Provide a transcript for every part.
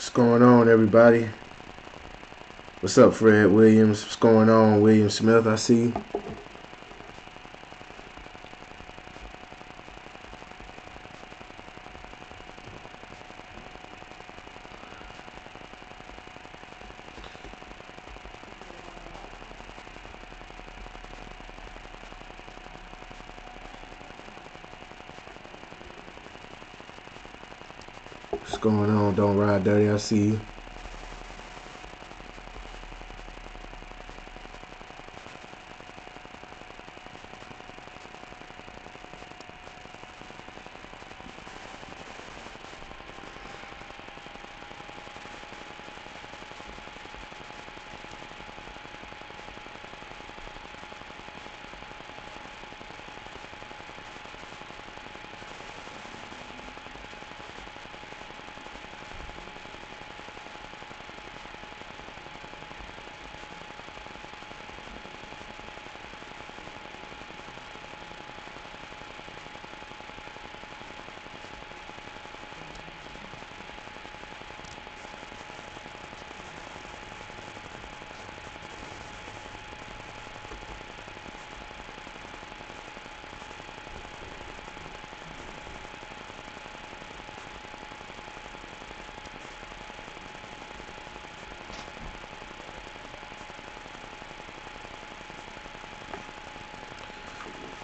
What's going on, everybody? What's up, Fred Williams? What's going on, William Smith? I see. What's going on? Don't ride dirty. I see you.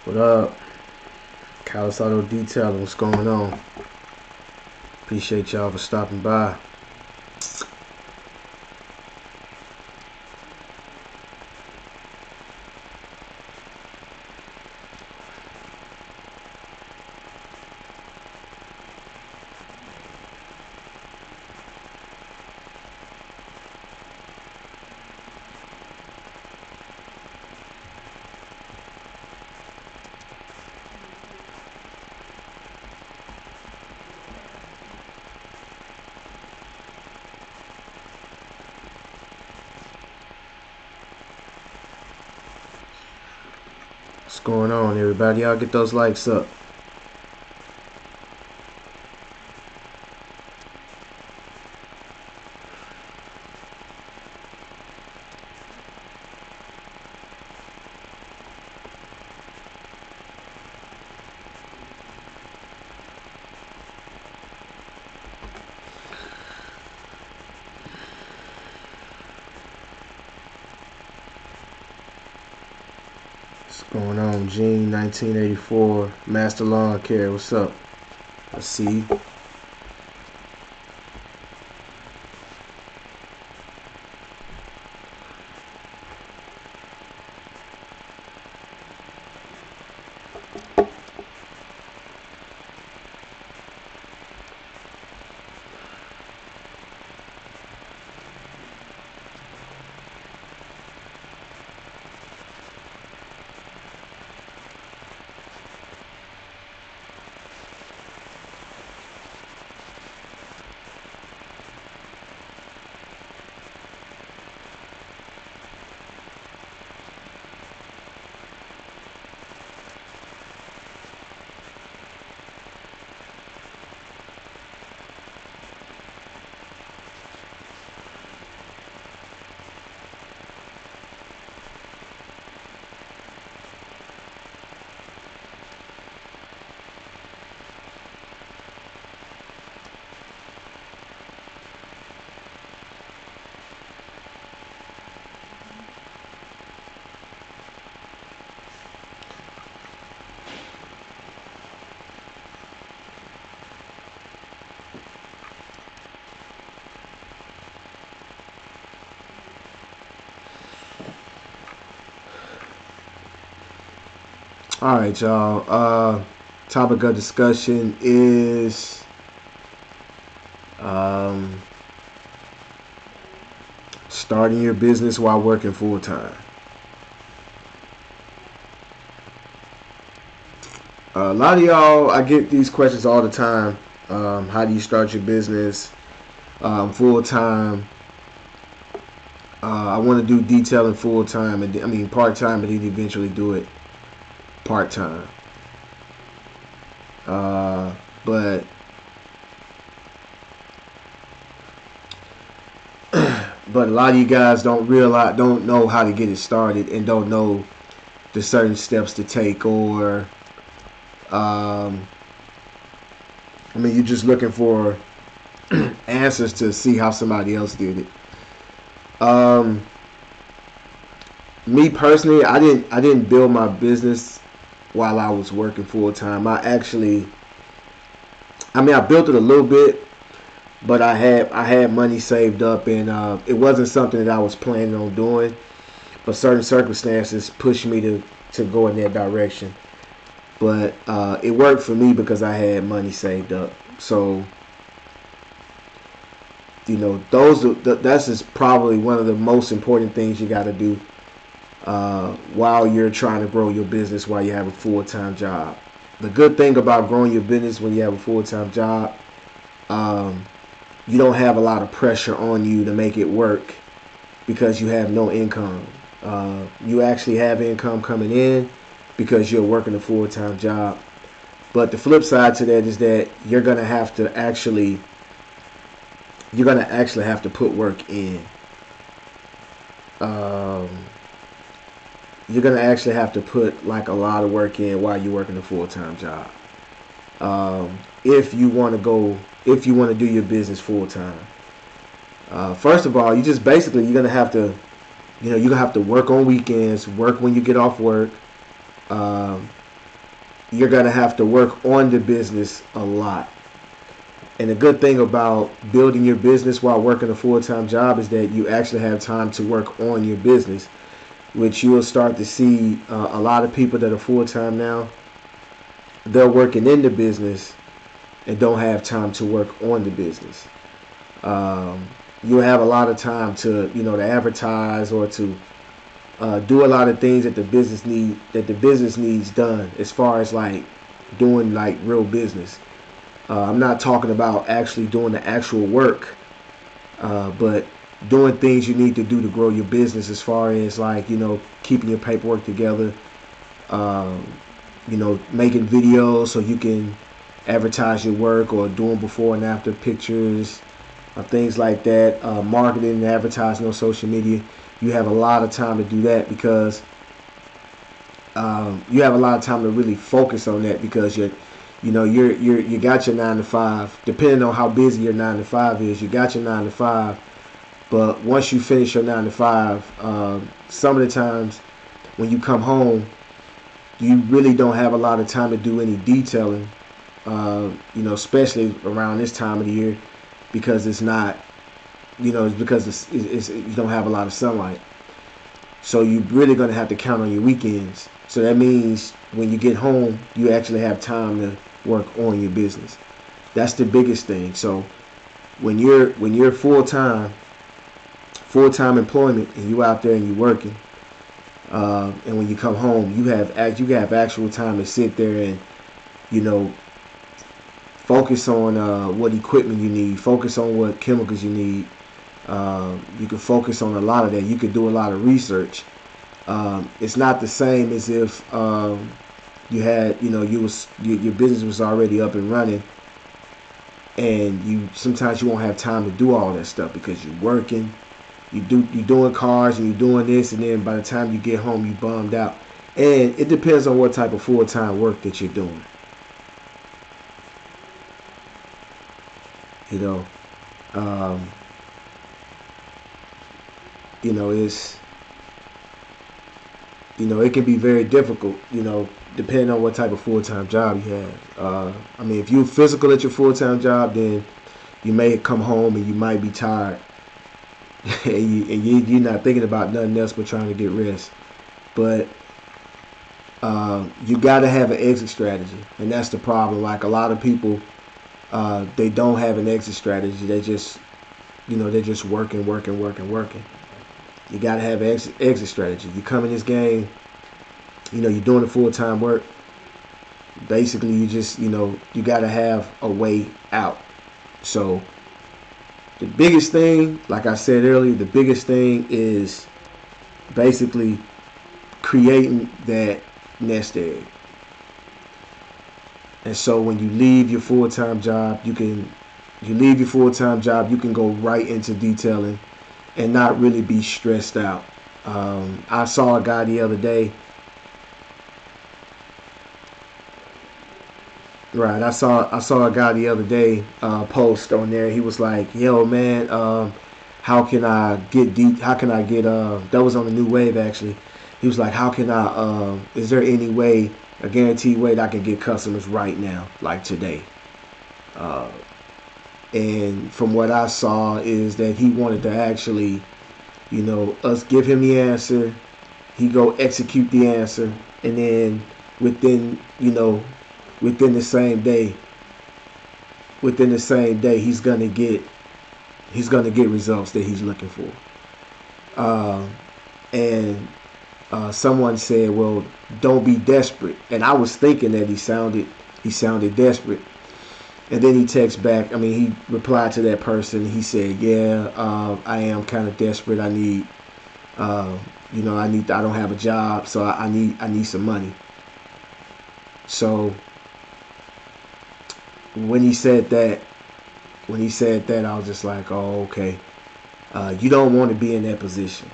What up? Callus Auto Detailing. What's going on? Appreciate y'all for stopping by. What's going on, everybody? Y'all get those likes up. What's going on, Gene? 1984 Master Lawn Care. What's up? I see you. All right, y'all. Topic of discussion is starting your business while working full time. A lot of y'all, I get these questions all the time. How do you start your business full time? I want to do detailing full time, and I mean part time, and then eventually do it part time. But but a lot of you guys don't know how to get it started, and don't know the certain steps to take, or I mean, you're just looking for answers to see how somebody else did it. Me personally, I didn't build my business while I was working full time. I built it a little bit, but I had money saved up, and it wasn't something that I was planning on doing. But certain circumstances pushed me to go in that direction. But it worked for me because I had money saved up. So, you know, that's just probably one of the most important things you got to do while you're trying to grow your business while you have a full-time job. The good thing about growing your business when you have a full-time job, you don't have a lot of pressure on you to make it work because you have no income. You actually have income coming in because you're working a full-time job. But the flip side to that is that you're gonna actually have to put work in. You're gonna actually have to put like a lot of work in while you're working a full-time job. If you want to do your business full-time. First of all, you're gonna have to, you're gonna have to work on weekends, work when you get off work. You're gonna have to work on the business a lot. And the good thing about building your business while working a full-time job is that you actually have time to work on your business, which you will start to see a lot of people that are full-time now. They're working in the business and don't have time to work on the business. You'll have a lot of time to, to advertise or to do a lot of things that the business needs done, as far as like doing like real business. I'm not talking about actually doing the actual work, but doing things you need to do to grow your business, as far as like, keeping your paperwork together, making videos so you can advertise your work, or doing before and after pictures, things like that, marketing and advertising on social media. You have a lot of time to do that because you have a lot of time to really focus on that, because you got your 9 to 5. Depending on how busy your 9 to 5 is, you got your 9 to 5. But once you finish your 9 to 5, some of the times when you come home, you really don't have a lot of time to do any detailing. Especially around this time of the year, because it's not, it's because you don't have a lot of sunlight. So you're really going to have to count on your weekends. So that means when you get home, you actually have time to work on your business. That's the biggest thing. So when you're full-time employment, and you out there and you're working, and when you come home, you have actual time to sit there and focus on what equipment you need, focus on what chemicals you need. You can focus on a lot of that. You could do a lot of research. It's not the same as if you had, your business was already up and running, and sometimes you won't have time to do all that stuff because you're working, you're doing cars, and you're doing this, and then by the time you get home, you bummed out. And it depends on what type of full-time work that you're doing. It can be very difficult, depending on what type of full-time job you have. If you're physical at your full-time job, then you may come home and you might be tired, and you're not thinking about nothing else but trying to get rest. But you got to have an exit strategy, and that's the problem. Like, a lot of people, they don't have an exit strategy. They just, they're just working. You got to have an exit strategy. You come in this game, you're doing the full-time work. Basically, you just, you got to have a way out. So the biggest thing, like I said earlier, the biggest thing is basically creating that nest egg. And so when you leave your full-time job, you can go right into detailing. and not really be stressed out. I saw a guy the other day. Right, I saw a guy the other day post on there. He was like, "Yo, man, how can I get deep? How can I get?" That was on the new wave actually. He was like, "How can I? Is there any way, a guaranteed way that I can get customers right now, like today?" Uh, and from what I saw is that he wanted to actually, us give him the answer. He go execute the answer, and then within, within the same day, he's gonna get results that he's looking for. Uh, and someone said, "Well, don't be desperate." And I was thinking that he sounded desperate. And then he texts back. I mean, he replied to that person. He said, "Yeah, I am kind of desperate. Uh, I don't have a job, so I need some money." So when he said that, I was just like, "Oh, okay." You don't want to be in that position,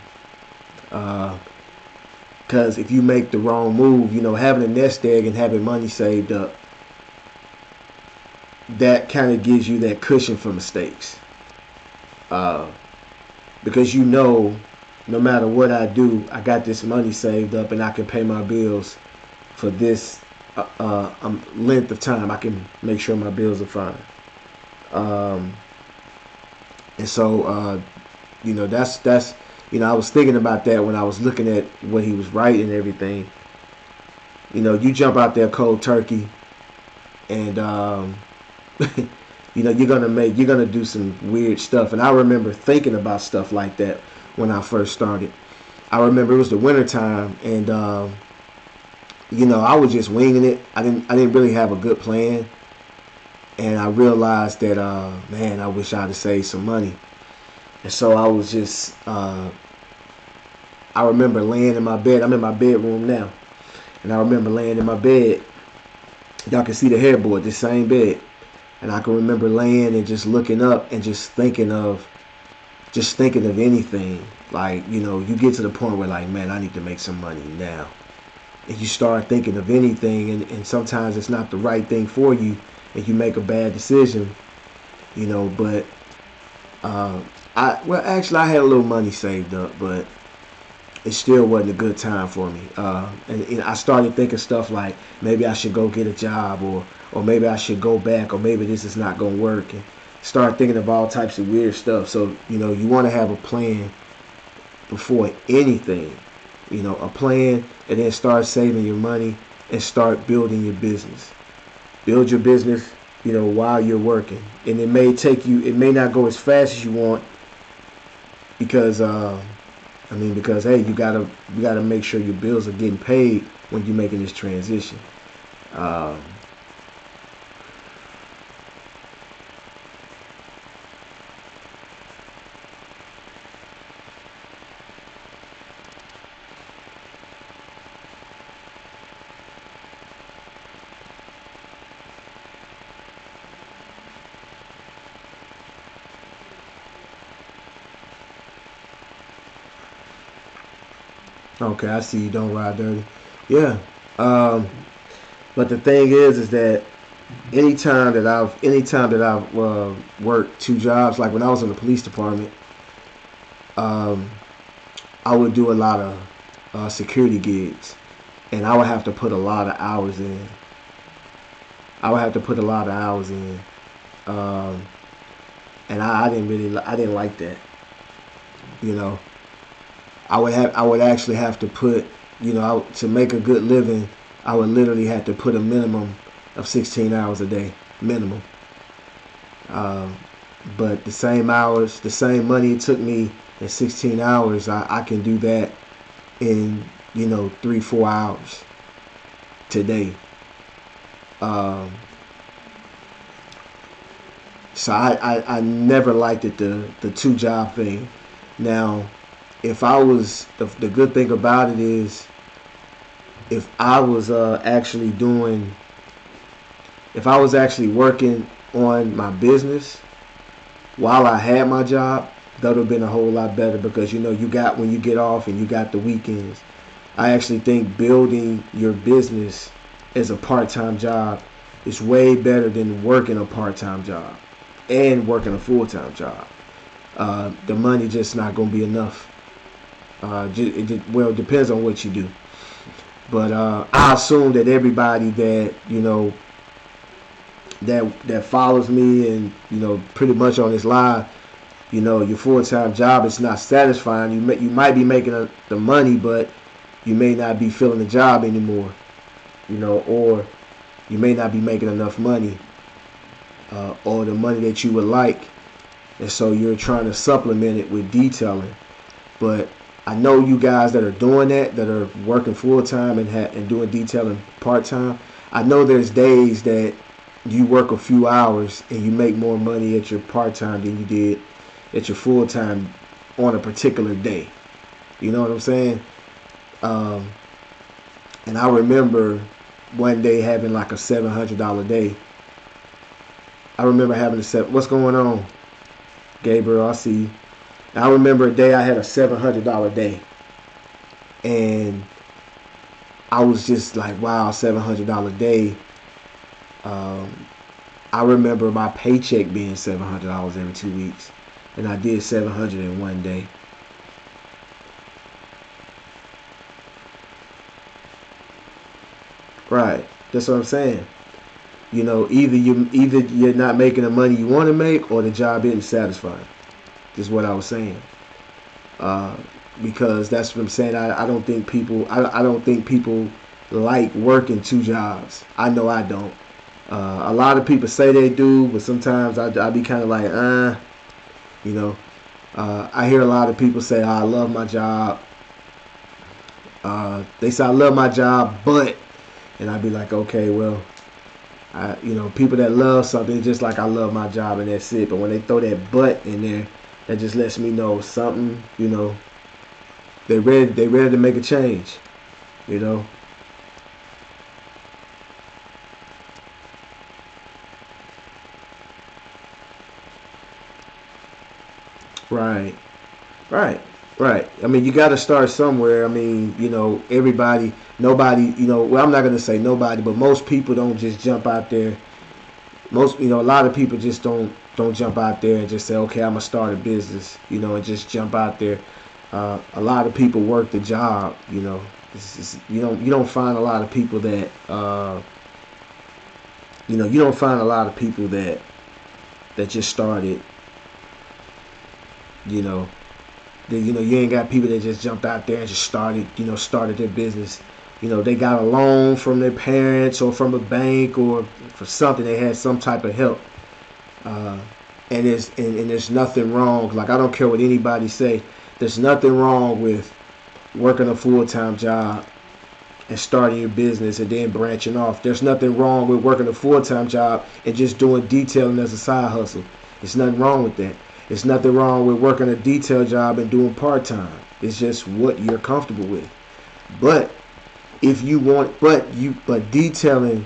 because if you make the wrong move, having a nest egg and having money saved up, that kind of gives you that cushion for mistakes. Uh, because no matter what I do, I got this money saved up and I can pay my bills for this length of time. I can make sure my bills are fine. Um, and so, I was thinking about that when I was looking at what he was writing and everything. You jump out there cold turkey, and you're gonna do some weird stuff. And I remember thinking about stuff like that when I first started. I remember it was the winter time, and I was just winging it. I didn't really have a good plan, and I realized that man, I wish I'd have saved some money. And so I was just I remember laying in my bed. I'm in my bedroom now, and I remember laying in my bed. Y'all can see the headboard, the same bed. And I can remember laying and just looking up and just thinking of anything. Like, you get to the point where like, man, I need to make some money now. And you start thinking of anything, and sometimes it's not the right thing for you, and you make a bad decision, but actually I had a little money saved up, but it still wasn't a good time for me. And I started thinking stuff like maybe I should go get a job, or maybe I should go back, or maybe this is not going to work. And start thinking of all types of weird stuff. So, you want to have a plan before anything, a plan, and then start saving your money and start building your business. Build your business, while you're working. And it may not go as fast as you want because, because hey, you gotta make sure your bills are getting paid when you're making this transition. Um, okay, I see you don't ride dirty. Yeah. Um, but the thing is that anytime that I've worked two jobs, like when I was in the police department, um, I would do a lot of security gigs, and I would have to put a lot of hours in. I would have to put a lot of hours in, um, and I didn't like that. You know, I would actually have to put, to make a good living, I would literally have to put a minimum of 16 hours a day, minimum. Um, but the same hours, the same money it took me in 16 hours, I can do that in 3 4 hours today. Um, so I never liked it, the two job thing. Now, if I was the good thing about it is if I was actually doing if I was actually working on my business while I had my job, that would have been a whole lot better, because you got when you get off and you got the weekends. I actually think building your business as a part-time job is way better than working a part-time job and working a full-time job. The money just not gonna be enough. Well, it depends on what you do. But I assume that everybody that that follows me and pretty much on this live, your full-time job is not satisfying. You might be making the money, but you may not be feeling the job anymore. Or you may not be making enough money, or the money that you would like, and so you're trying to supplement it with detailing. But I know you guys that are doing that are working full-time and doing detailing part-time. I know there's days that you work a few hours and you make more money at your part-time than you did at your full-time on a particular day. You know what I'm saying? And I remember one day having like a $700 day. I remember having what's going on, Gabriel? I see you. I remember a day I had a $700 day, and I was just like, wow, $700 day. I remember my paycheck being $700 every 2 weeks, and I did 700 in one day. Right, that's what I'm saying. Either you're not making the money you want to make, or the job isn't satisfying. Is what I was saying. Because that's what I'm saying. I don't think people. I don't think people like working two jobs. I know I don't. A lot of people say they do, but sometimes I be kind of like, I hear a lot of people say, oh, I love my job. They say I love my job, but, and I'd be like, okay, well, people that love something, just like I love my job and that's it. But when they throw that but in there, that just lets me know something, they ready to make a change, Right, right, right. I mean, you got to start somewhere. I mean, nobody, well, I'm not going to say nobody, but most people don't just jump out there. A lot of people just don't jump out there and just say, okay, I'm gonna start a business, and just jump out there. A lot of people work the job, you don't find a lot of people that you don't find a lot of people that just started, you ain't got people that just jumped out there and just started their business. They got a loan from their parents or from a bank or for something. They had some type of help. And there's nothing wrong. Like, I don't care what anybody say. There's nothing wrong with working a full-time job and starting your business and then branching off. There's nothing wrong with working a full-time job and just doing detailing as a side hustle. There's nothing wrong with that. There's nothing wrong with working a detail job and doing part-time. It's just what you're comfortable with. But but detailing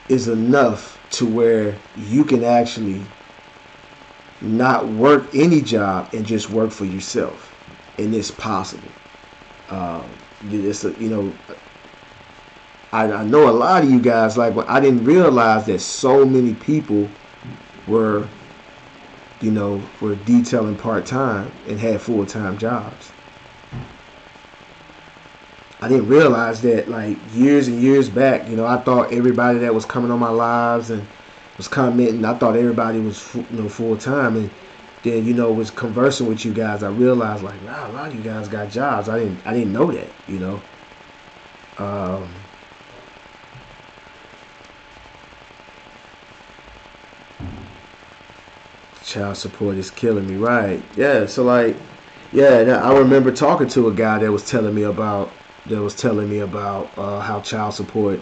is enough to where you can actually not work any job and just work for yourself, and it's possible. I know a lot of you guys, like, I didn't realize that so many people were detailing part-time and had full-time jobs. I didn't realize that, like, years and years back. I thought everybody that was coming on my lives and was commenting, I thought everybody was full-time. And then, was conversing with you guys, I realized, like, wow, a lot of you guys got jobs. I didn't know that. Child support is killing me, right? Yeah. So, like, yeah, I remember talking to a guy that was telling me about how child support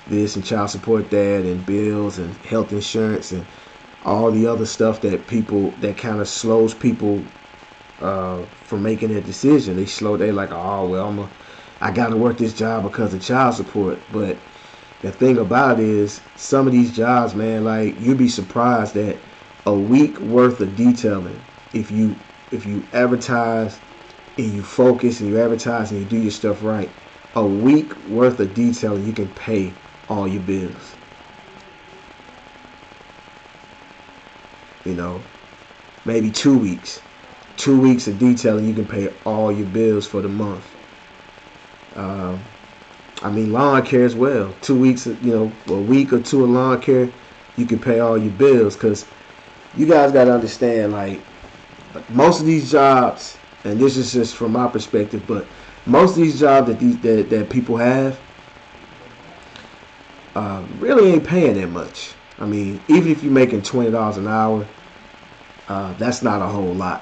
this and child support that, and bills and health insurance and all the other stuff that kind of slows people from making a decision. They like, oh, well, I gotta work this job because of child support. But the thing about it is, some of these jobs, man, like, you'd be surprised that a week worth of detailing if you advertise and you focus and you advertise and you do your stuff right, a week worth of detailing, you can pay all your bills. You know, maybe 2 weeks. 2 weeks of detailing, you can pay all your bills for the month. Um, I mean, lawn care as well. 2 weeks, a week or two of lawn care, you can pay all your bills. Because you guys got to understand, like, most of these jobs, and this is just from my perspective, but most of these jobs that people have really ain't paying that much. I mean, even if you're making $20 an hour, that's not a whole lot.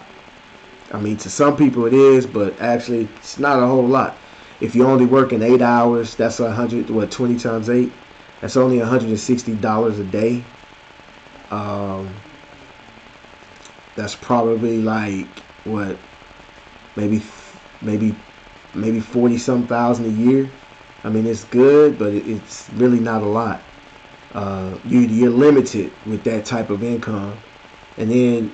I mean, to some people it is, but actually it's not a whole lot. If you're only working 8 hours, that's 20 times 8. That's only $160 a day. Um, that's probably like what, maybe maybe 40 some thousand a year. I mean, it's good, but it's really not a lot. You're limited with that type of income, and then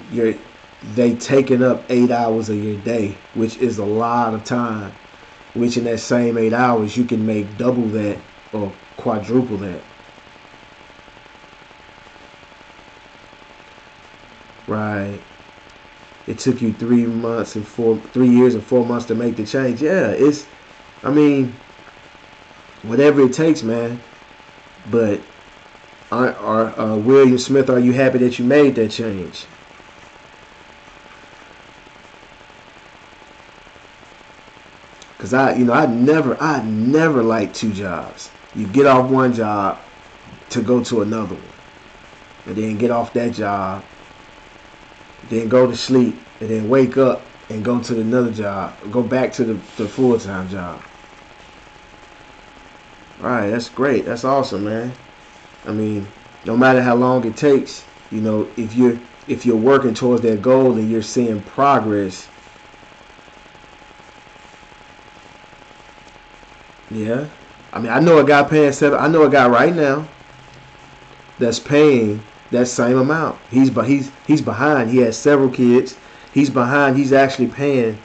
they taking up 8 hours of your day, which is a lot of time. Which in that same 8 hours you can make double that or quadruple that. Right. It took you 3 years and 4 months to make the change. Yeah, I mean, whatever it takes, man. But William Smith, are you happy that you made that change? Cause I never liked two jobs. You get off one job to go to another one, and then get off that job, then go to sleep, and then wake up and go to another job, go back to the full-time job. All right, that's great. That's awesome, man. I mean, no matter how long it takes, if you're working towards that goal and you're seeing progress, yeah. I mean, I know a guy paying seven. I know a guy right now that's paying that same amount. He's behind. He has several kids. He's behind. He's actually paying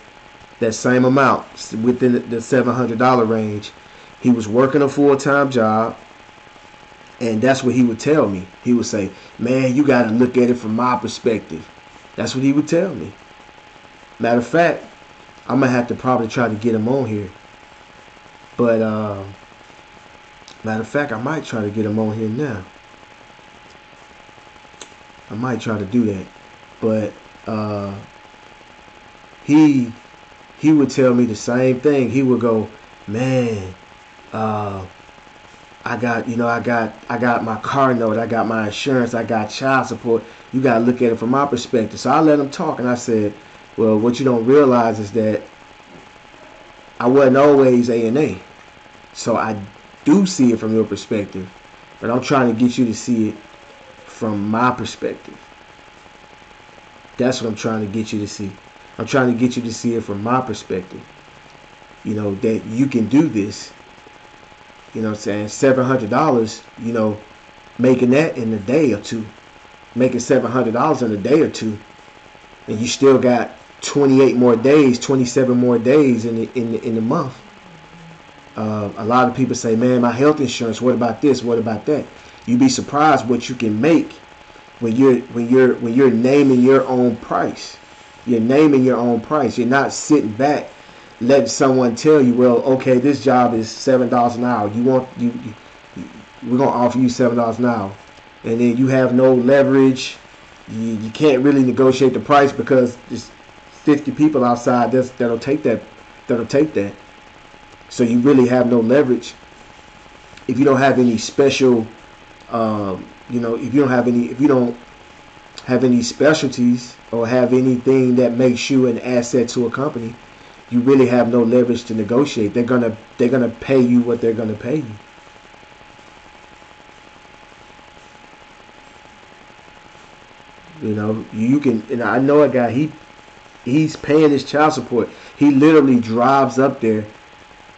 that same amount within the $700 range. He was working a full-time job, and that's what he would tell me. He would say, "Man, you got to look at it from my perspective." That's what he would tell me. Matter of fact, I'm gonna have to probably try to get him on here. But matter of fact, I might try to get him on here now. I might try to do that. But he would tell me the same thing. He would go, "Man, I got my car note, I got my insurance, I got child support. You gotta look at it from my perspective." So I let him talk, and I said, "Well, what you don't realize is that I wasn't always A&A. So I do see it from your perspective, but I'm trying to get you to see it from my perspective. That's what I'm trying to get you to see. I'm trying to get you to see it from my perspective. That you can do this. You know what I'm saying? $700, making that in a day or two. Making $700 in a day or two. And you still got 28 more days, 27 more days in the month. A lot of people say, "Man, my health insurance. What about this? What about that?" You'd be surprised what you can make when you're naming your own price. You're naming your own price. You're not sitting back letting someone tell you, "Well, okay, this job is $7 an hour. We're gonna offer you $7 an hour," and then you have no leverage. You can't really negotiate the price because there's 50 people outside that'll take that. So you really have no leverage if you don't have any special, if you don't have any specialties or have anything that makes you an asset to a company. You really have no leverage to negotiate. They're gonna pay you what they're gonna pay you. You can. And I know a guy. He's paying his child support. He literally drives up there,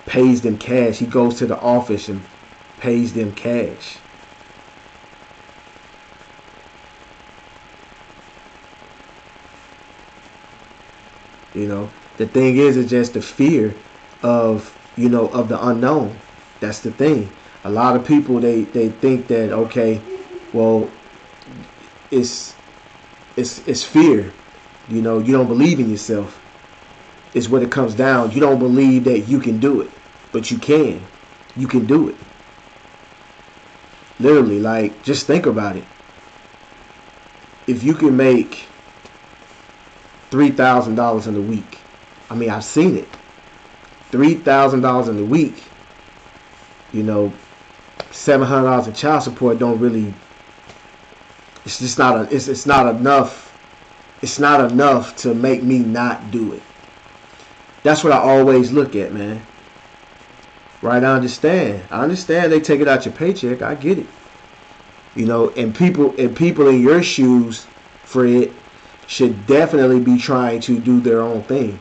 pays them cash. He goes to the office and pays them cash. You know, the thing is just the fear of, of the unknown. That's the thing. A lot of people, they think that, okay, well, it's it's fear. You don't believe in yourself. Is what it comes down. You don't believe that you can do it, but you can. You can do it. Literally, like, just think about it. If you can make $3,000 in a week, I mean, I've seen it. $3,000 in a week. You know, $700 in child support don't really. It's just not a. It's not enough. It's not enough to make me not do it. That's what I always look at, man. Right? I understand. I understand they take it out your paycheck. I get it. And people in your shoes, Fred, should definitely be trying to do their own thing.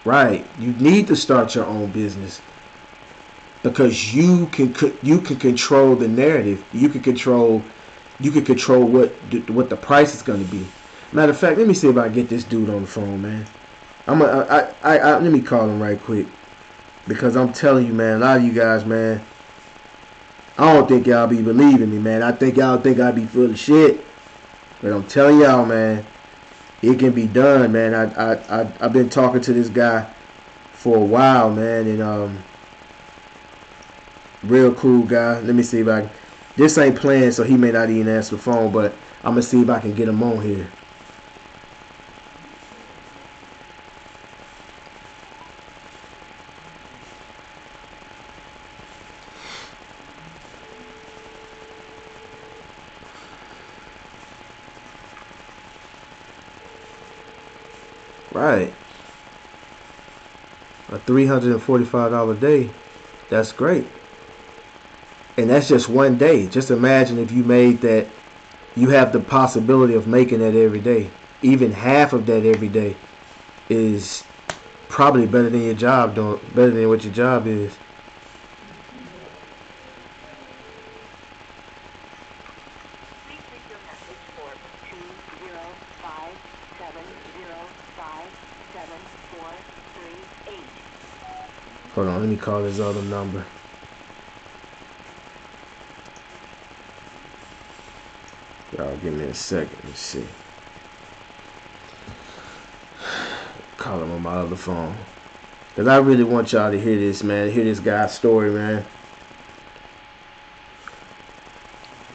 Right? You need to start your own business because you can control the narrative. You can control what the price is going to be. Matter of fact, let me see if I can get this dude on the phone, man. Let me call him right quick because I'm telling you, man, a lot of you guys, man, I don't think y'all be believing me, man. I think y'all think I be full of shit, but I'm telling y'all, man, it can be done, man. I've been talking to this guy for a while, man, and real cool guy. Let me see if I can. This ain't playing, so he may not even answer the phone, but I'm gonna see if I can get him on here. Right, a $345 day. That's great, and that's just one day. Just imagine if you made that. You have the possibility of making that every day. Even half of that every day is probably better than your job doing better than what your job is. Please leave your message for 20570574338. Hold on, let me call his other number. Y'all give me a second. Let's see. Call him on my other phone. Cause I really want y'all to hear this, man. Hear this guy's story, man.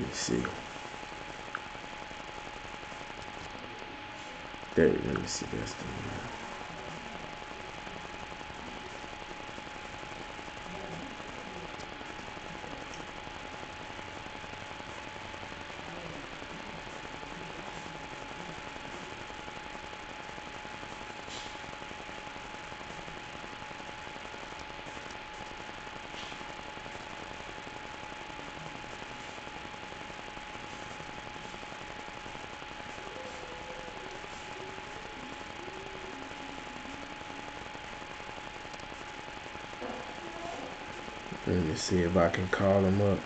Let's see. There, let me see. That's the one. Let me see if I can call him up.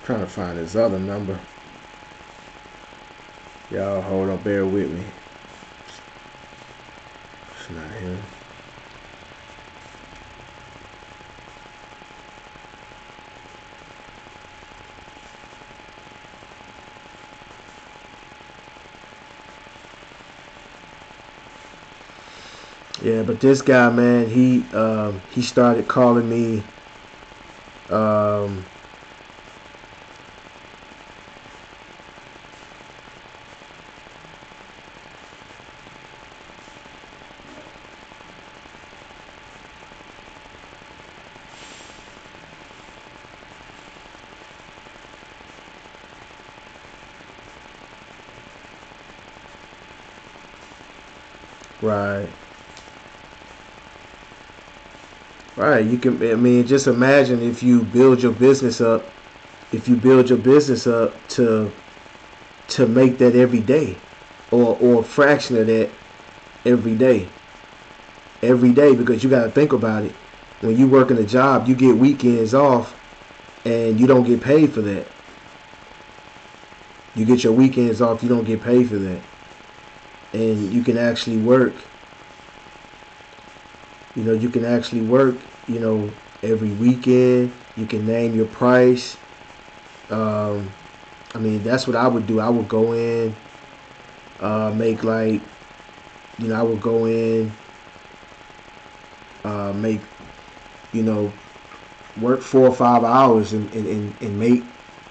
Trying to find his other number. Y'all hold on, bear with me. It's not him. Yeah, but this guy, man, he started calling me. Um, Right. Right. You can. I mean, just imagine if you build your business up. If you build your business up to make that every day, or a fraction of that every day, every day, because you got to think about it. When you work in a job, you get weekends off, and you don't get paid for that. You get your weekends off, you don't get paid for that, and you can actually work. You can actually work. You know, every weekend. You can name your price. Um, I mean, that's what I would do. I would go in, make like, I would go in, make, you know, work 4 or 5 hours and make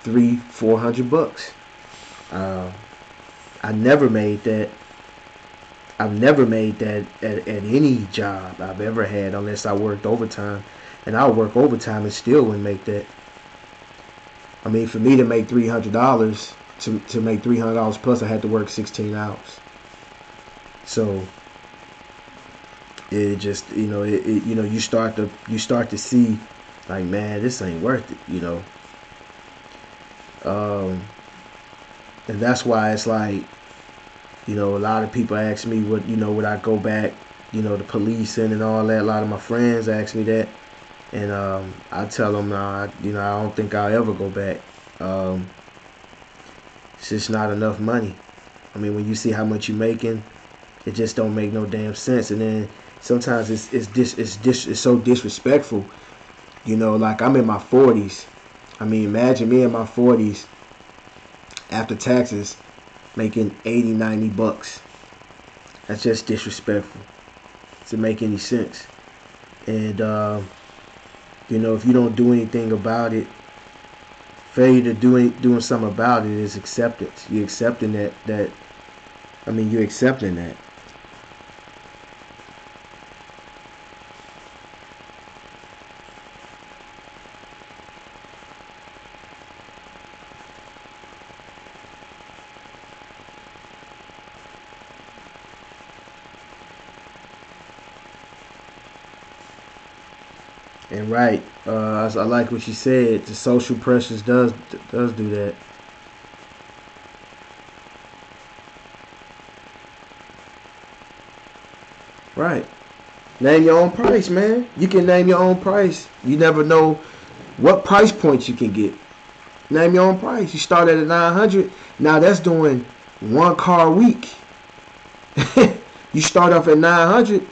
300-400 bucks. Uh, I never made that. I've never made that at any job I've ever had unless I worked overtime, and I'll work overtime and still wouldn't make that. I mean, for me to make $300, to make $300 plus, I had to work 16 hours. So it just, you start to see, like, man, this ain't worth it. Um, and that's why it's like, a lot of people ask me, would I go back, the policing and all that. A lot of my friends ask me that, and I tell them, nah, I don't think I'll ever go back. Um, it's just not enough money. I mean, when you see how much you're making, it just don't make no damn sense. And then sometimes it's so disrespectful. Like, I'm in my 40s. I mean, imagine me in my 40s after taxes making 80-90 bucks. That's just disrespectful to make any sense. And if you don't do anything about it, failure to doing something about it is acceptance. You're accepting that. I mean, you're accepting that. And right, I like what you said. The social pressures does do that. Right. Name your own price, man. You can name your own price. You never know what price points you can get. Name your own price. You start at a 900. Now that's doing one car a week. You start off at 900.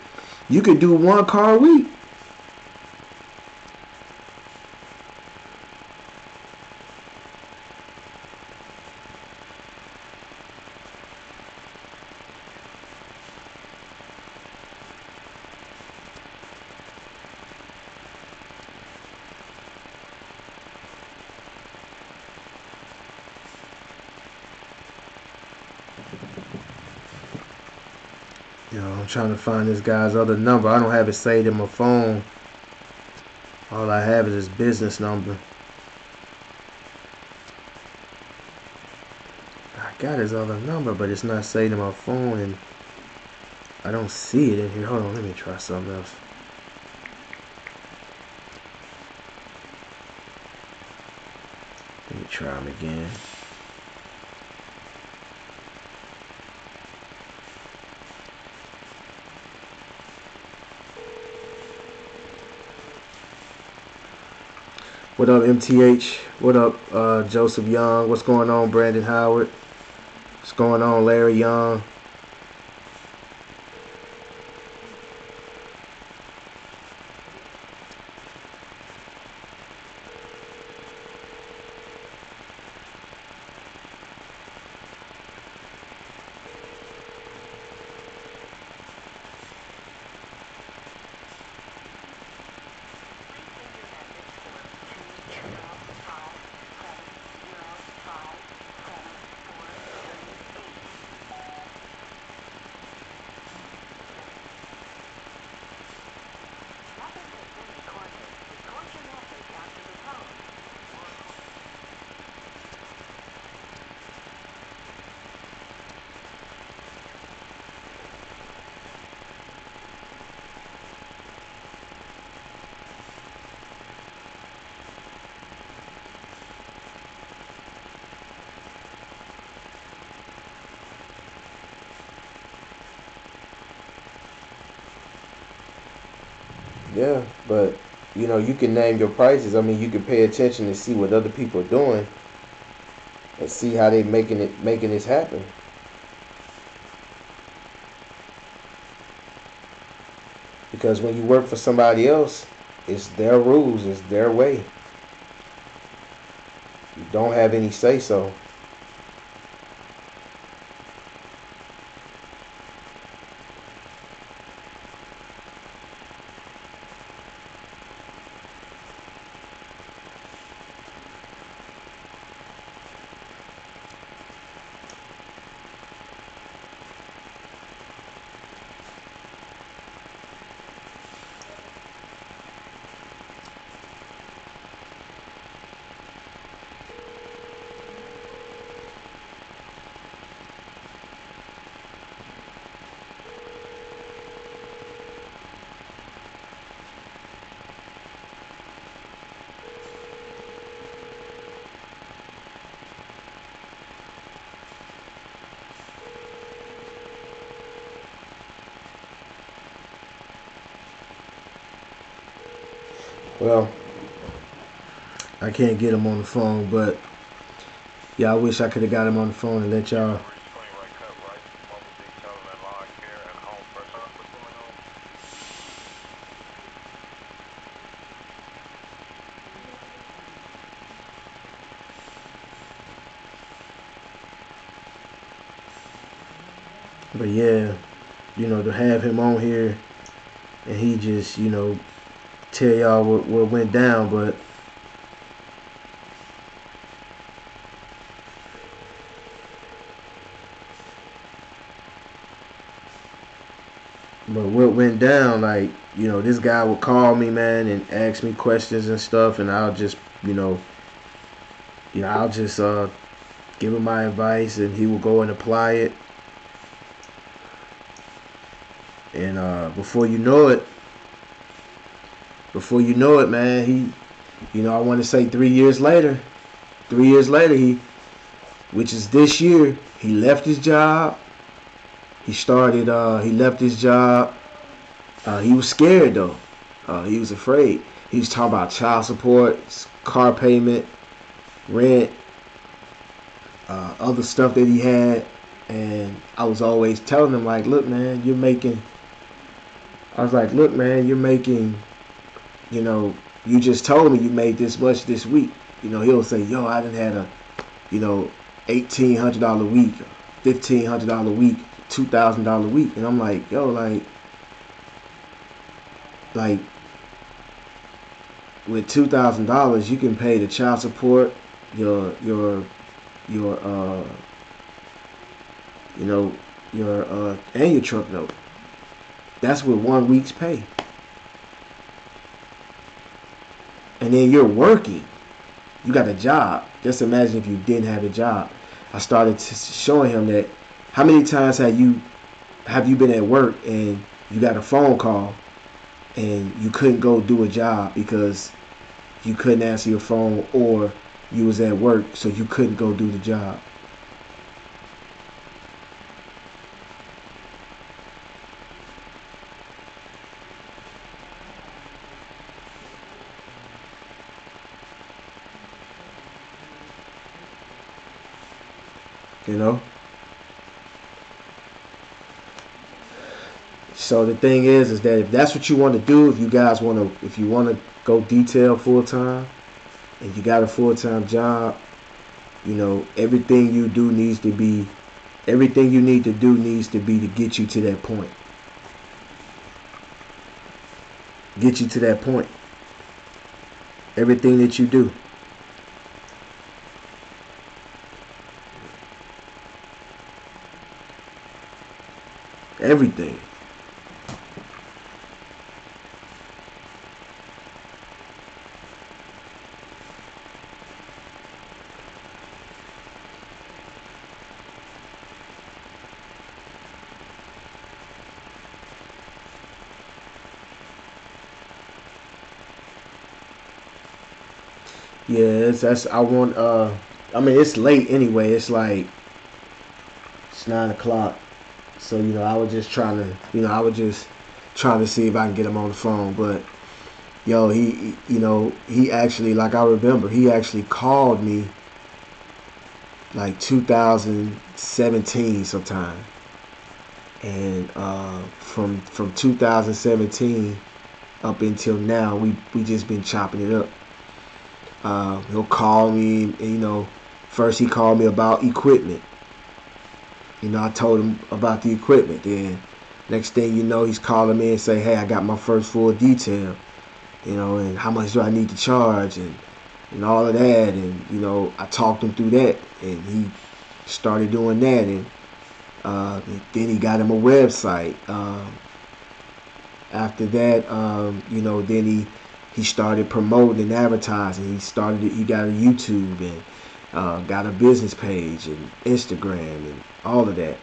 You could do one car a week. I'm trying to find this guy's other number. I don't have it saved in my phone. All I have is his business number. I got his other number, but it's not saved in my phone, and I don't see it in here. Hold on, let me try something else. Let me try him again. What up, MTH? What up, Joseph Young? What's going on, Brandon Howard? What's going on, Larry Young? Please leave your message for 205-705-7438. Yeah, but you can name your prices. I mean, you can pay attention and see what other people are doing and see how they making this happen. Because when you work for somebody else, it's their rules, it's their way. You don't have any say so. Well, I can't get him on the phone, but yeah, I wish I could have got him on the phone and let y'all. But yeah, to have him on here and he just, tell y'all what went down. But what went down, like, this guy would call me, man, and ask me questions and stuff, and you know, I'll just give him my advice, and he will go and apply it. And before you know it, man, I want to say 3 years later, 3 years later, which is this year, he left his job. He left his job. He was scared though. He was afraid. He was talking about child support, car payment, rent, other stuff that he had. And I was always telling him, like, look, man, I was like, look, man, you're making, you know, you just told me you made this much this week. He'll say, yo, I done had a, you know, $1,800 week, $1,500 week, $2,000 week. And I'm like, yo, like with $2,000 you can pay the child support, your you know your and your truck note. That's with 1 week's pay, and then you're working. You got a job. Just imagine if you didn't have a job. I started showing him that how many times have you been at work and you got a phone call and you couldn't go do a job because you couldn't answer your phone or you was at work so you couldn't go do the job. You know. So the thing is that if that's what you want to do, if you want to go detail full time, and you got a full time job, everything you do needs to be, everything you need to do needs to be to get you to that point. Get you to that point. Everything that you do, everything. Yeah, that's I want. I mean, it's late anyway. It's 9 o'clock. So I was just trying to see if I can get him on the phone. But Yo, he actually, like, I remember, he actually called me like 2017 sometime, and from 2017 up until now, we just been chopping it up. He'll call me, and, first he called me about equipment. I told him about the equipment. Then next thing you know, he's calling me and say, "Hey, I got my first full detail. And how much do I need to charge and all of that." And I talked him through that, and he started doing that, and then he got him a website. After that, then he started promoting and advertising. He got a YouTube and got a business page and Instagram and all of that.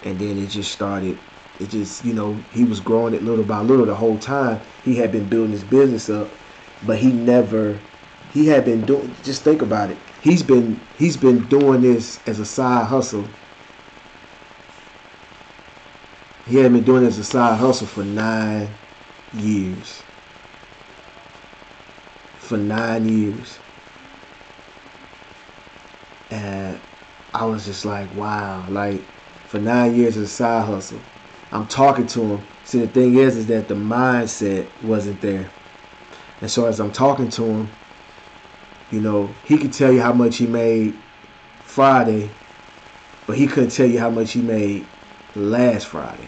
And then it just started. It just, he was growing it little by little the whole time. He had been building his business up, but he had been doing. Just think about it. He's been doing this as a side hustle. He had been doing it as a side hustle for 9 years. For 9 years. And I was just like, wow, like, for 9 years as a side hustle. I'm talking to him. See, the thing is that the mindset wasn't there. And so as I'm talking to him, he could tell you how much he made Friday, but he couldn't tell you how much he made last Friday.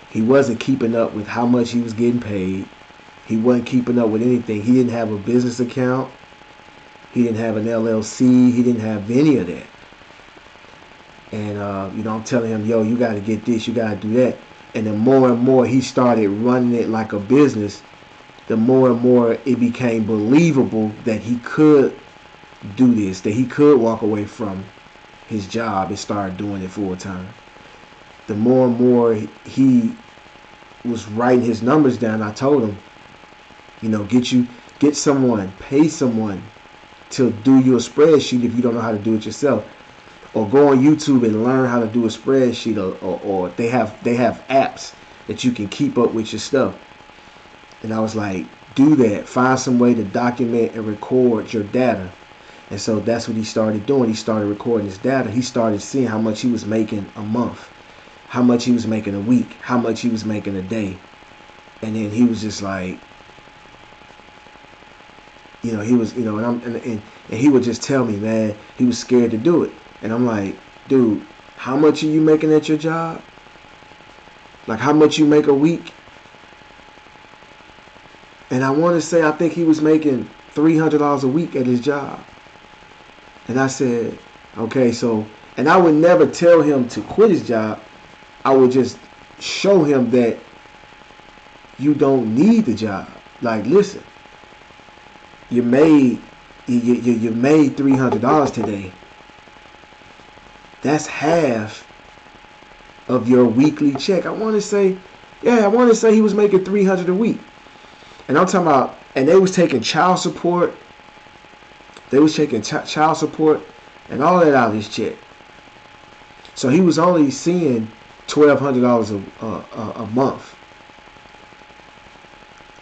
He wasn't keeping up with how much he was getting paid. He wasn't keeping up with anything. He didn't have a business account. He didn't have an LLC. He didn't have any of that. And, I'm telling him, yo, you got to get this, you got to do that. And the more and more he started running it like a business, the more and more it became believable that he could do this, that he could walk away from his job and start doing it full time. The more and more he was writing his numbers down, I told him, get someone, pay someone to do your spreadsheet if you don't know how to do it yourself. Or go on YouTube and learn how to do a spreadsheet, or they have apps that you can keep up with your stuff. And I was like, do that. Find some way to document and record your data. And so that's what he started doing. He started recording his data. He started seeing how much he was making a month, how much he was making a week, how much he was making a day. And then he was just like, he was, and he would just tell me, man, he was scared to do it. And I'm like, dude, how much are you making at your job? Like, how much you make a week? And I want to say, I think he was making $300 a week at his job. And I said, okay, so, and I would never tell him to quit his job. I would just show him that you don't need the job. Like, listen, you made $300 today. That's half of your weekly check. I want to say he was making $300 a week. And I'm talking about, and they was taking child support. They was taking child support and all that out of his check. So he was only seeing $1,200 a month.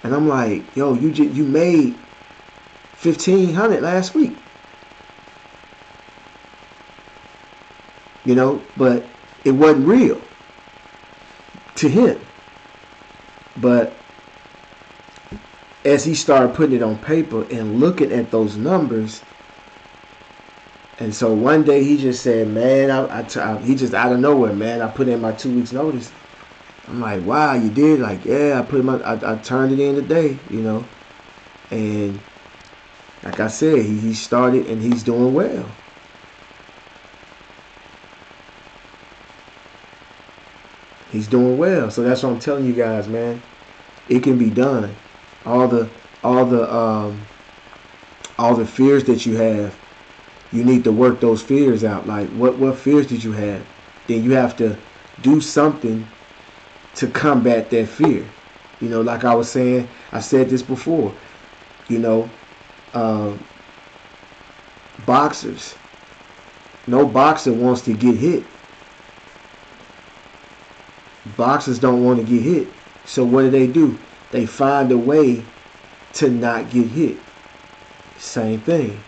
And I'm like, yo, you made $1,500 last week. But it wasn't real to him. But as he started putting it on paper and looking at those numbers, and so one day he just said, man, he just out of nowhere, man, I put in my 2 weeks notice. I'm like, wow, you did? Like, yeah, I turned it in today, and like I said, he started and he's doing well. He's doing well. So that's what I'm telling you guys, man. It can be done. All the fears that you have, you need to work those fears out. Like, what fears did you have? Then you have to do something to combat that fear. Like I was saying, I said this before. Boxers. No boxer wants to get hit. Boxers don't want to get hit. So what do? They find a way to not get hit. Same thing.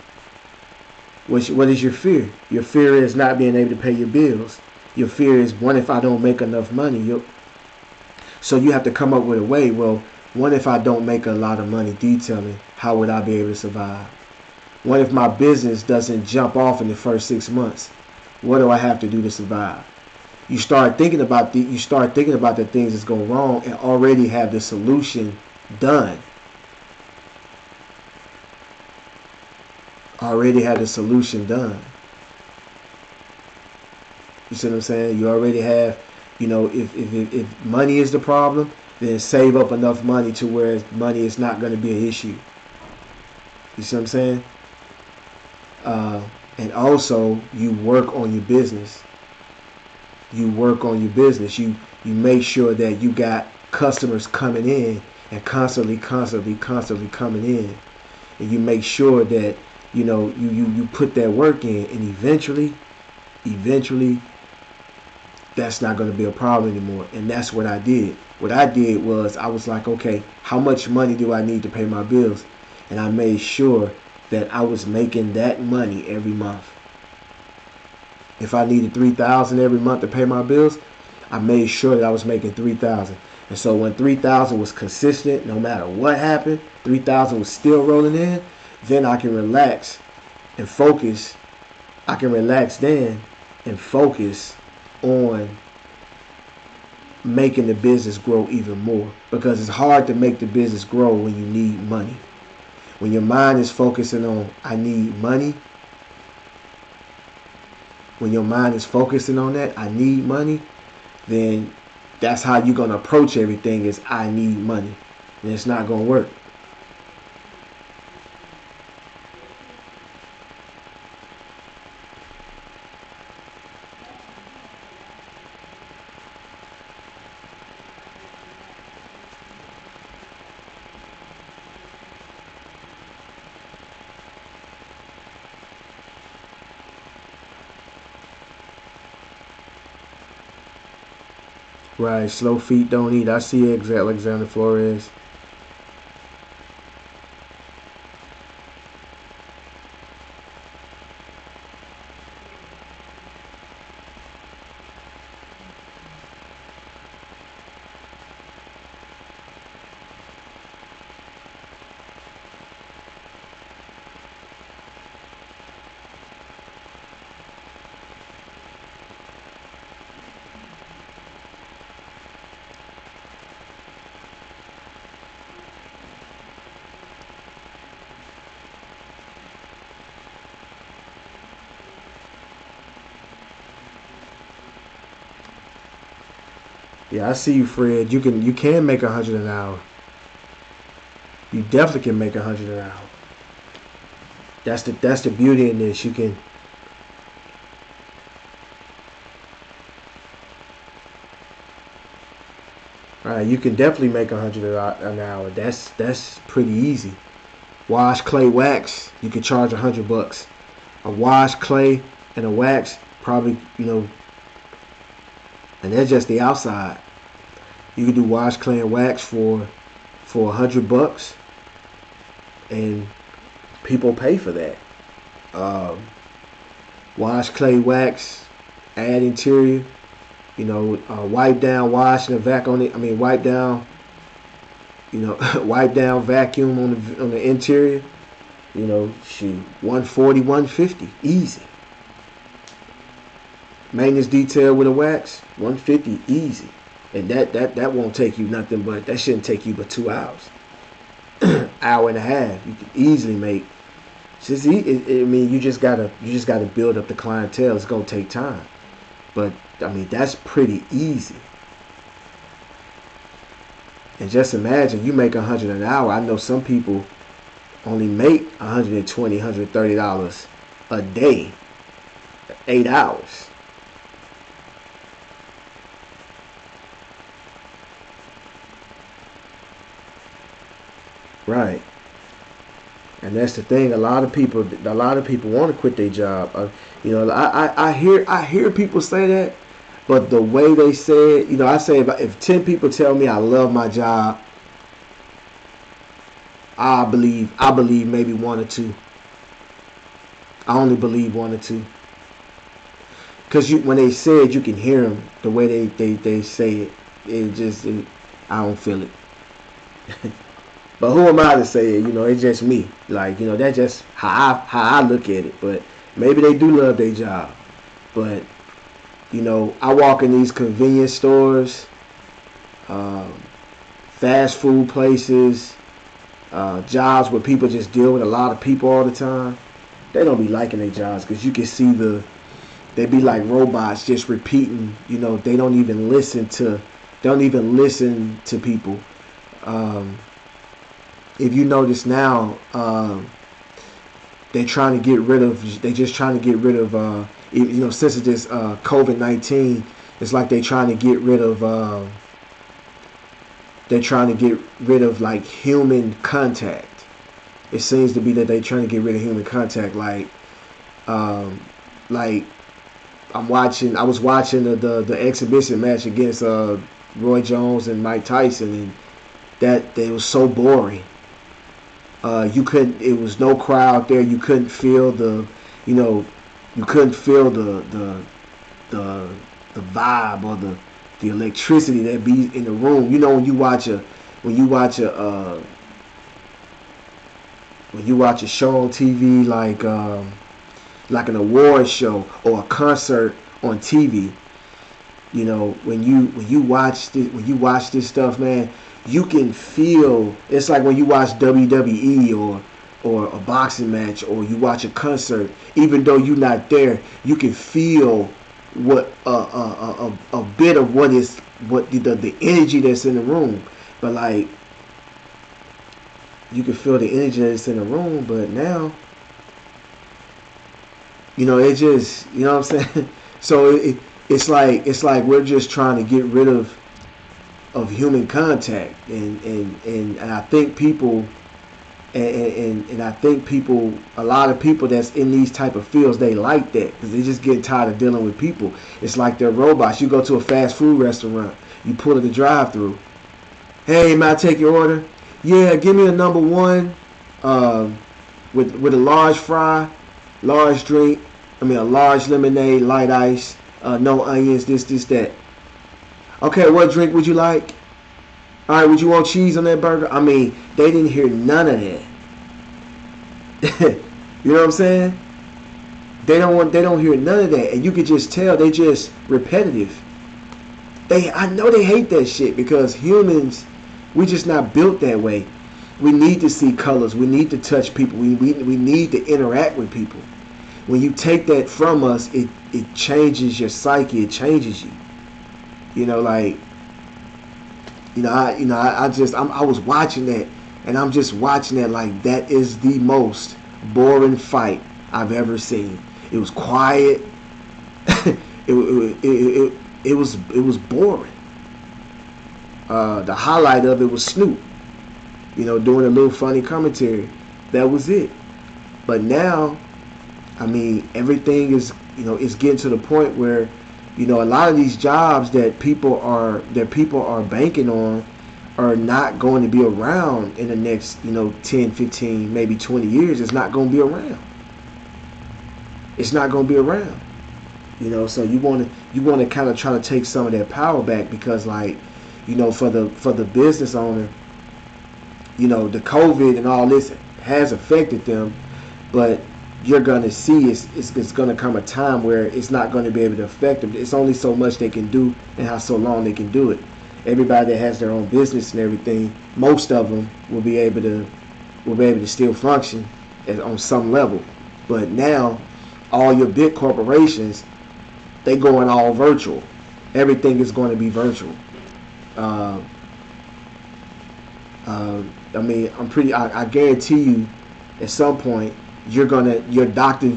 What is your fear? Your fear is not being able to pay your bills. Your fear is, what if I don't make enough money? So you have to come up with a way. Well, what if I don't make a lot of money detailing? How would I be able to survive? What if my business doesn't jump off in the first 6 months? What do I have to do to survive? You start thinking about the things that's going wrong and already have the solution done. Already have the solution done. You see what I'm saying? You already have, if money is the problem, then save up enough money to where money is not going to be an issue. You see what I'm saying? And also, you work on your business. You work on your business. You make sure that you got customers coming in and constantly coming in. And you make sure that, you put that work in, and eventually, that's not going to be a problem anymore. And that's what I did. What I did was, I was like, okay, how much money do I need to pay my bills? And I made sure that I was making that money every month. If I needed $3,000 every month to pay my bills, I made sure that I was making $3,000. And so when $3,000 was consistent, no matter what happened, $3,000 was still rolling in, then I can relax and focus. I can relax then and focus on making the business grow even more, because it's hard to make the business grow when you need money. When your mind is focusing on, I need money, when your mind is focusing on that, I need money, then that's how you're going to approach everything, is I need money. And it's not going to work. Right, slow feet don't eat. I see it, Alexander Flores. Yeah, I see you, Fred. You can make 100 an hour. You definitely can make 100 an hour. That's the beauty in this. You can. Right, you can definitely make 100 an hour. That's pretty easy. Wash, clay, wax. You can charge $100. A wash, clay, and a wax, probably, and that's just the outside. You can do wash, clay, and wax for $100, and people pay for that. Um, Wash, clay, wax, add interior. Wipe down, wash, and vac on it. I mean, wipe down. Wipe down, vacuum on the interior. Shoot, 140, 150, easy. Maintenance detail with a wax, 150, easy. And that won't take you nothing, but that shouldn't take you but 2 hours, hour and a half. You can easily make. You just gotta build up the clientele. It's gonna take time, but I mean that's pretty easy. And just imagine you make 100 an hour. I know some people only make $120, $130 a day, 8 hours. Right. And that's the thing. A lot of people want to quit their job. I hear people say that, but the way they say it, I say, if 10 people tell me I love my job, I believe maybe one or two. I only believe one or two. Cause when they say it, you can hear them the way they say it. I don't feel it. But who am I to say it? It's just me. Like, that's just how I look at it. But maybe they do love their job. But I walk in these convenience stores, um, fast food places, jobs where people just deal with a lot of people all the time. They don't be liking their jobs because you can see they be like robots just repeating. They don't even listen to people. Um, if you notice now, they just trying to get rid of since it's this COVID-19, it's like they're trying to get rid of like human contact. It seems to be that they're trying to get rid of human contact. Um, like I was watching the exhibition match against Roy Jones and Mike Tyson, and that was so boring. You couldn't. It was no crowd there. You couldn't feel you know, you couldn't feel the the vibe or the electricity that be in the room. When you watch a when you watch a show on TV like an award show or a concert on TV. When you watch this stuff, man, you can feel. It's like when you watch WWE or a boxing match or you watch a concert. Even though you're not there, you can feel what a bit of what the energy that's in the room. But like you can feel the energy that's in the room. But now, it just what I'm saying. So it's like we're just trying to get rid of human contact, and I think people and I think a lot of people that's in these type of fields, they like that because they just get tired of dealing with people. It's like they're robots. You go to a fast food restaurant, you pull at the drive-through. Hey, may I take your order? Yeah, give me a number one, with a large fry, large drink. I mean a large lemonade, light ice, no onions, this that. Okay, what drink would you like? All right, would you want cheese on that burger? I mean, they didn't hear none of that. You know what I'm saying? They don't hear none of that, and you could just tell they just repetitive. I know they hate that shit because humans, we just not built that way. We need to see colors. We need to touch people. We need to interact with people. When you take that from us, it changes your psyche. It changes you. Like I was watching that, and I'm just watching that like that is the most boring fight I've ever seen. It was quiet. it was boring. The highlight of it was Snoop, doing a little funny commentary. That was it. But now, I mean, everything is getting to the point where a lot of these jobs that people are banking on are not going to be around in the next 10, 15, maybe 20 years. It's not going to be around. It's not going to be around. So you want to kind of try to take some of that power back because like for the business owner, the COVID and all this has affected them, but you're gonna see it's gonna come a time where it's not gonna be able to affect them. It's only so much they can do and how so long they can do it. Everybody that has their own business and everything, most of them will be able to still function on some level. But now, all your big corporations, they going all virtual. Everything is going to be virtual. Uh, I mean, I guarantee you, at some point, your doctor's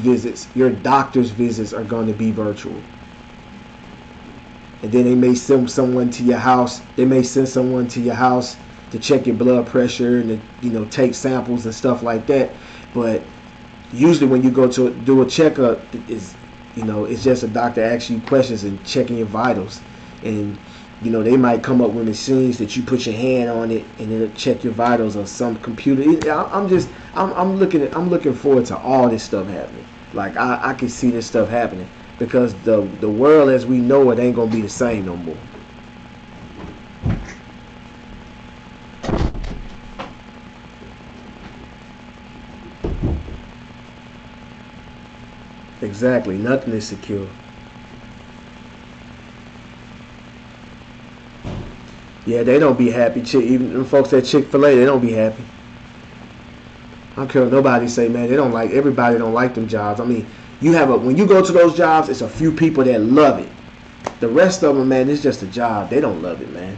visits are going to be virtual. And then they may send someone to your house. They may send someone to your house to check your blood pressure and to, take samples and stuff like that. But usually when you go to do a checkup, it's just a doctor asking you questions and checking your vitals. And They might come up with machines that you put your hand on it and it'll check your vitals or some computer. I'm looking forward to all this stuff happening. Like I can see this stuff happening because the world as we know it ain't gonna be the same no more. Exactly, nothing is secure. Yeah, they don't be happy. Even them folks at Chick-fil-A, they don't be happy. I don't care what nobody say, man. They don't like. Everybody don't like them jobs. I mean, when you go to those jobs, it's a few people that love it. The rest of them, man, it's just a job. They don't love it, man.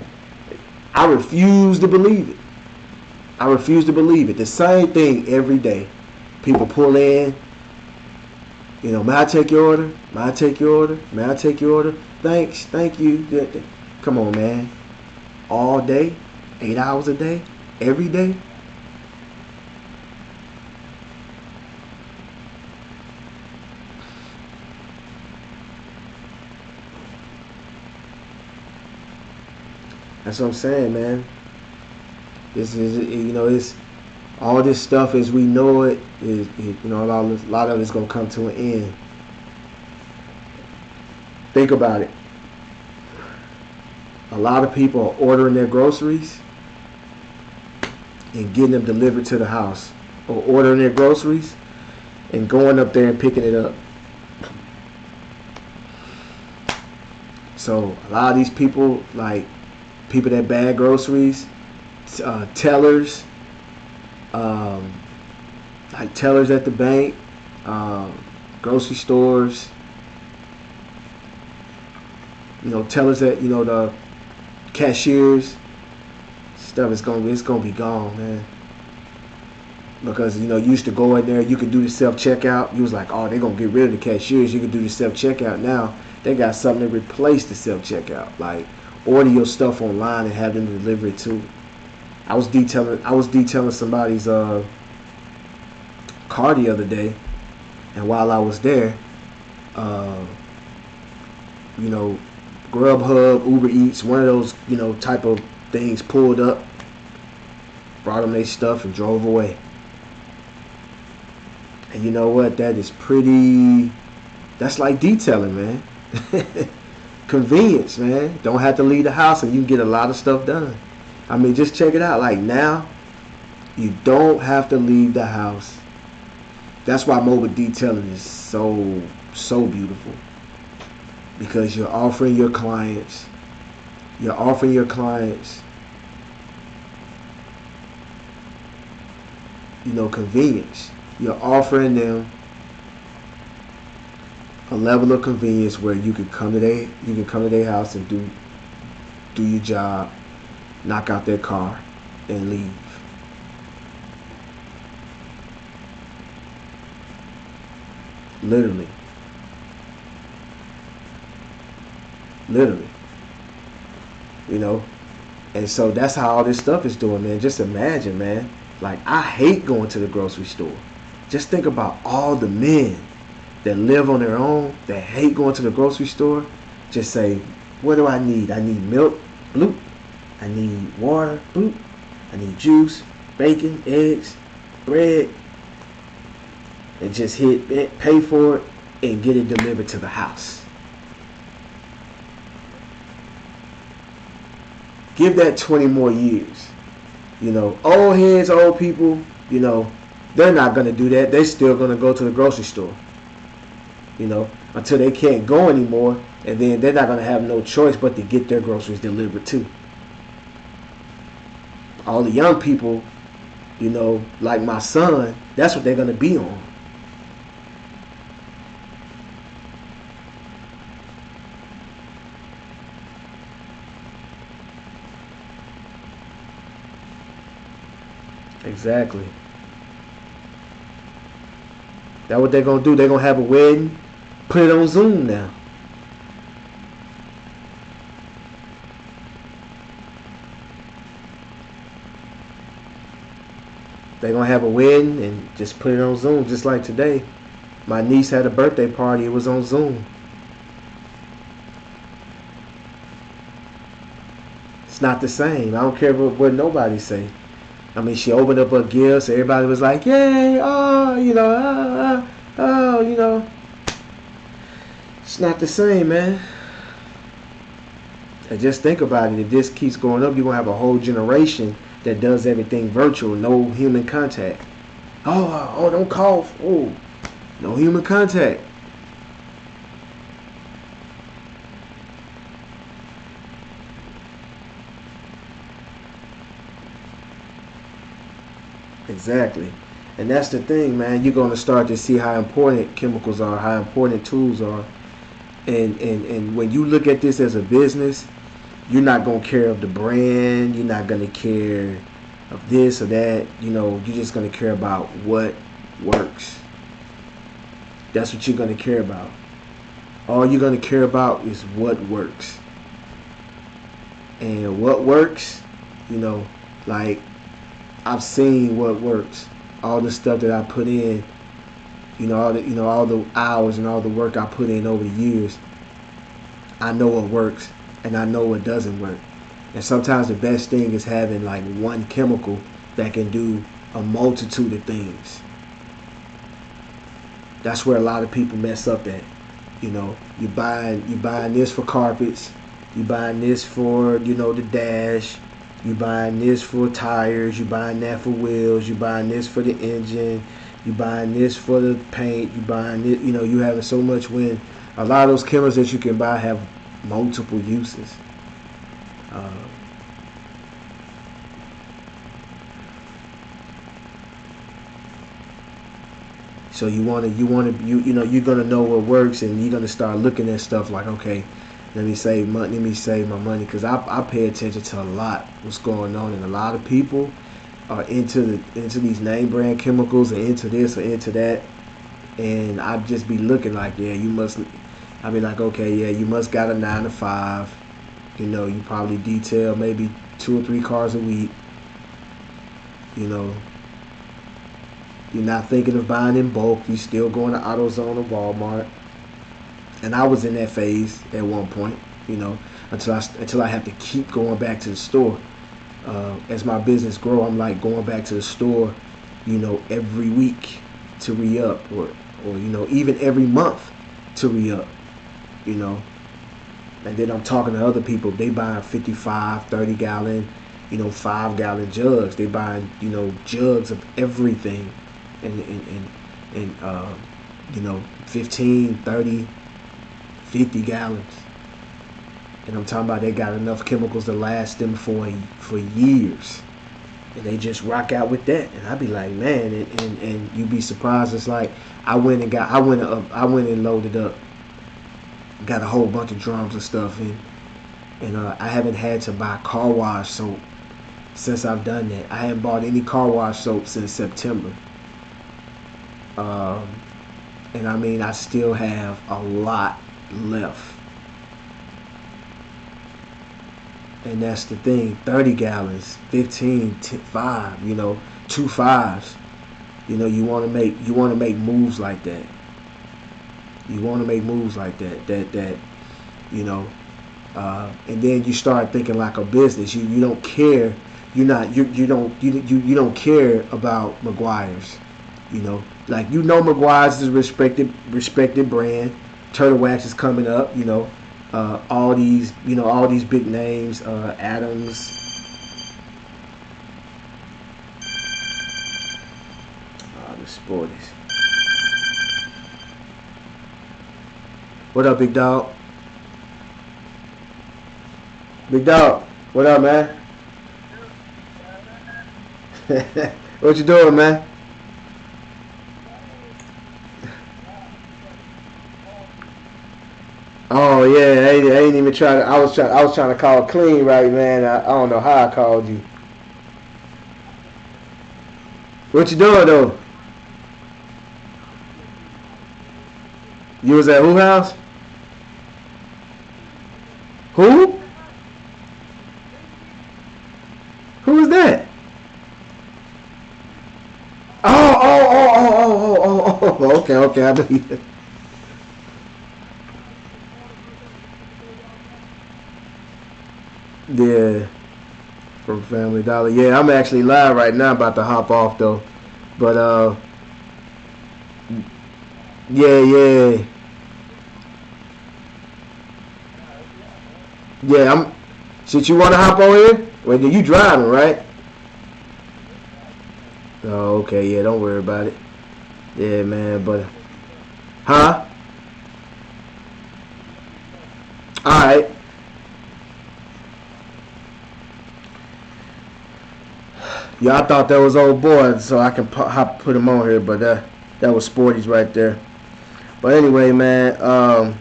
I refuse to believe it. I refuse to believe it. The same thing every day. People pull in. May I take your order? May I take your order? May I take your order? Thanks. Thank you. Come on, man. All day, 8 hours a day, every day. That's what I'm saying, man. This is, it's all this stuff as we know it is, a lot of it's gonna come to an end. Think about it. A lot of people are ordering their groceries and getting them delivered to the house, or ordering their groceries and going up there and picking it up. So a lot of these people, like people that bag groceries, tellers, like tellers at the bank, grocery stores, tellers at the cashiers, stuff is gonna be gone, man. Because you used to go in there, you could do the self checkout. You was like, oh, they're gonna get rid of the cashiers. You could do the self checkout. Now they got something to replace the self checkout. Like order your stuff online and have them deliver it to. I was detailing somebody's car the other day, and while I was there, Grubhub, Uber Eats, one of those type of things pulled up, brought them their stuff and drove away. And you know what? That's like detailing, man. Convenience, man. Don't have to leave the house and you can get a lot of stuff done. I mean, just check it out. Like now, you don't have to leave the house. That's why mobile detailing is so beautiful. Because you're offering your clients, convenience. You're offering them a level of convenience where you can come to their house and do your job, knock out their car, and leave. Literally. And so that's how all this stuff is doing, man. Just imagine, man. Like, I hate going to the grocery store. Just think about all the men that live on their own that hate going to the grocery store. Just say, what do I need? I need milk, bloop. I need water, bloop. I need juice, bacon, eggs, bread. And just hit it, pay for it, and get it delivered to the house. Give that 20 more years. Old heads, old people, they're not going to do that. They're still going to go to the grocery store, until they can't go anymore. And then they're not going to have no choice but to get their groceries delivered too. All the young people, like my son, that's what they're going to be on. Exactly. That's what they're gonna do. They're gonna have a wedding, put it on Zoom now. They're gonna have a wedding and just put it on Zoom, just like today. My niece had a birthday party. It was on Zoom. It's not the same. I don't care what nobody say. I mean, she opened up her gifts. Everybody was like, "Yay! Oh, oh, It's not the same, man. And just think about it. If this keeps going up, you're gonna have a whole generation that does everything virtual, no human contact. Oh, don't cough. Oh, no human contact. Exactly. And that's the thing, man. You're gonna start to see how important chemicals are, how important tools are. And when you look at this as a business, you're not gonna care of the brand. You're not gonna care of this or that. You're just gonna care about what works. That's what you're gonna care about. All you're gonna care about is what works. And what works, you know, like I've seen what works. All the stuff that I put in, all the hours and all the work I put in over the years. I know what works and I know what doesn't work. And sometimes the best thing is having like one chemical that can do a multitude of things. That's where a lot of people mess up at. You buying this for carpets, you buying this for, the dash, you buying this for tires, you buying that for wheels, you buying this for the engine, you buying this for the paint, you buying it, you having so much when a lot of those chemicals that you can buy have multiple uses. Uh, so you're gonna know what works, and you're gonna start looking at stuff like, okay, let me save money, let me save my money, because I pay attention to a lot what's going on, and a lot of people are into these name brand chemicals and into this or into that, and I just be looking like, yeah, you must. I be like, okay, yeah, you must got a 9 to 5. You probably detail maybe 2 or 3 cars a week. You know, you're not thinking of buying in bulk. You still going to AutoZone or Walmart. And I was in that phase at one point. Until I have to keep going back to the store. As my business grow, I'm like going back to the store, every week to re-up, or even every month to re-up. And then I'm talking to other people. They buying 55, 30 gallon, 5 gallon jugs. They buying, jugs of everything, and 15, 30, 50 gallons. And I'm talking about they got enough chemicals to last them for years. And they just rock out with that. And I be like, man, and you be surprised. It's like I went and loaded up, got a whole bunch of drums of stuff in, and I haven't had to buy car wash soap since I've done that. I haven't bought any car wash soap since September. And I mean, I still have a lot left. And that's the thing, 30 gallons, 15, 5, 2 5s. You want to make moves like that. You want to make moves like that, and then you start thinking like a business. You don't care. You don't care about McGuire's. Like McGuire's is a respected brand. Turtle Wax is coming up. All these big names. Adams. The Sporties. What up, big dog? Big dog, what up, man? What you doing, man? Oh yeah, I ain't even trying to. I was trying to call clean, right, man. I don't know how I called you. What you doing though? You was at who house? Who? Who was that? Oh. Okay. I believe it. Yeah. From Family Dollar. Yeah, I'm actually live right now, about to hop off though. But yeah, yeah, yeah. I'm. Shit, you want to hop on here? Well, you driving, right? Oh, okay. Yeah, don't worry about it. Yeah, man. But huh? All right. Yeah, I thought that was old boy, so I can put him on here, but that was Sporty's right there. But anyway, man,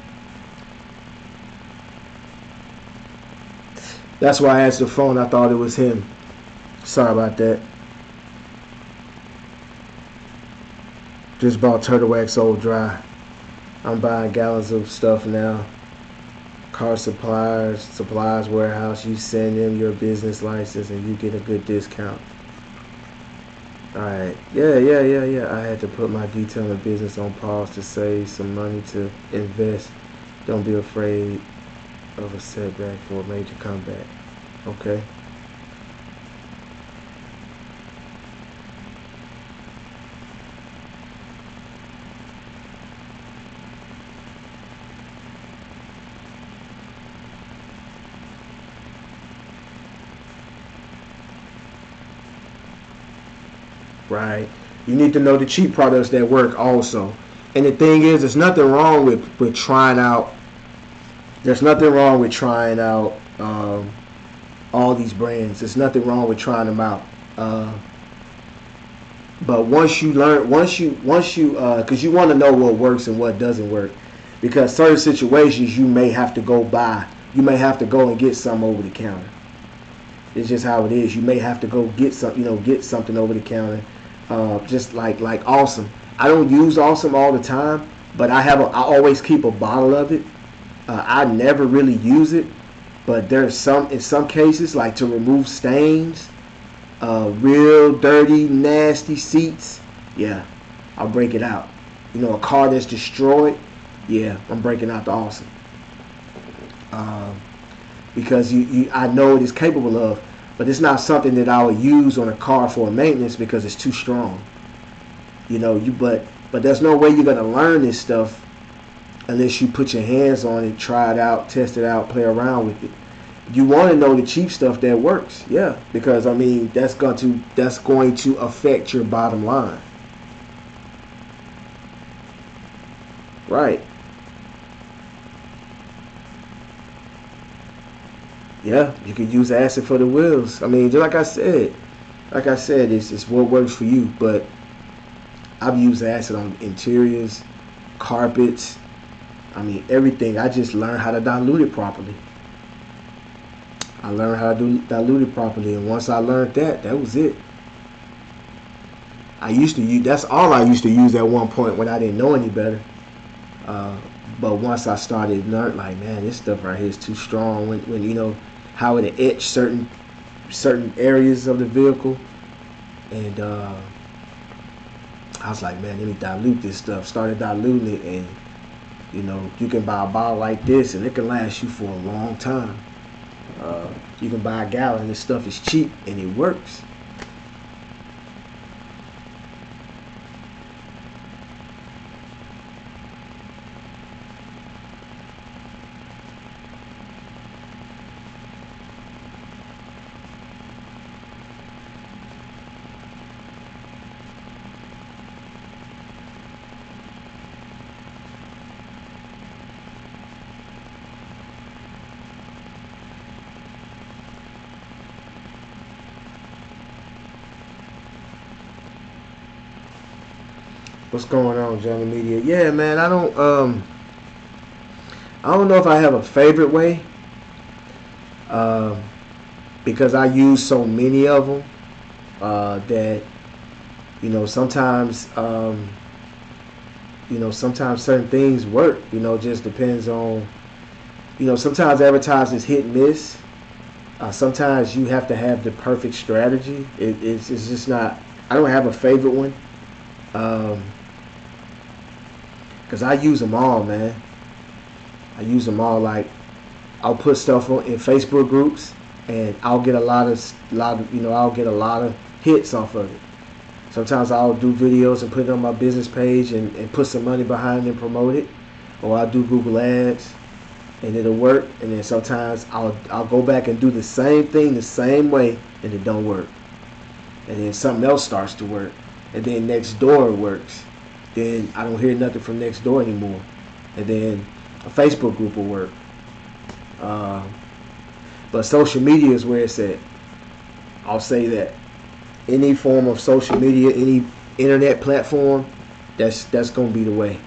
that's why I answered the phone. I thought it was him. Sorry about that. Just bought Turtle Wax Old Dry. I'm buying gallons of stuff now. Car supplies warehouse. You send them your business license and you get a good discount. All right. Yeah. I had to put my detailing business on pause to save some money to invest. Don't be afraid of a setback for a major comeback. Okay. Right. You need to know the cheap products that work also. And the thing is, there's nothing wrong with trying out. There's nothing wrong with trying out all these brands. There's nothing wrong with trying them out. Uh, but because you want to know what works and what doesn't work. Because certain situations you may have to go buy. You may have to go and get some over the counter. It's just how it is. You may have to go get get something over the counter. Just like Awesome. I don't use Awesome all the time, but I always keep a bottle of it. I never really use it, but there's in some cases like to remove stains, real dirty, nasty seats. Yeah, I'll break it out. A car that's destroyed. Yeah, I'm breaking out the Awesome. Um, because I know it is capable of, but it's not something that I would use on a car for maintenance because it's too strong. But there's no way you're gonna learn this stuff unless you put your hands on it, try it out, test it out, play around with it. You want to know the cheap stuff that works, yeah, because I mean that's going to affect your bottom line, right? Yeah, you could use acid for the wheels. I mean, just like I said, it's what works for you. But I've used acid on interiors, carpets. I mean, everything. I just learned how to dilute it properly. I learned how to dilute it properly, and once I learned that, that was it. I used to use. That's all I used to use at one point when I didn't know any better. Uh, but once I started learning, like, man, this stuff right here is too strong. When how it etch certain areas of the vehicle, and I was like, man, let me dilute this stuff. Started diluting it, and you can buy a bottle like this, and it can last you for a long time. Uh, you can buy a gallon. This stuff is cheap and it works. What's going on, Johnny Media? Yeah, man, I don't know if I have a favorite way, um, because I use so many of them that sometimes sometimes certain things work. Just depends on sometimes advertising is hit and miss. Sometimes you have to have the perfect strategy. It's just not. I don't have a favorite one. Um, Cause I use them all, man. I use them all. Like I'll put stuff on in Facebook groups. and I'll get I'll get a lot of hits off of it. Sometimes I'll do videos and put it on my business page and put some money behind it and promote it, or I'll do Google Ads and it'll work. And then sometimes I'll go back and do the same thing the same way and it don't work. And then something else starts to work, and then next door works. Then I don't hear nothing from next door anymore, and then a Facebook group will work. Uh, but social media is where it's at. I'll say that any form of social media, any internet platform, that's gonna be the way.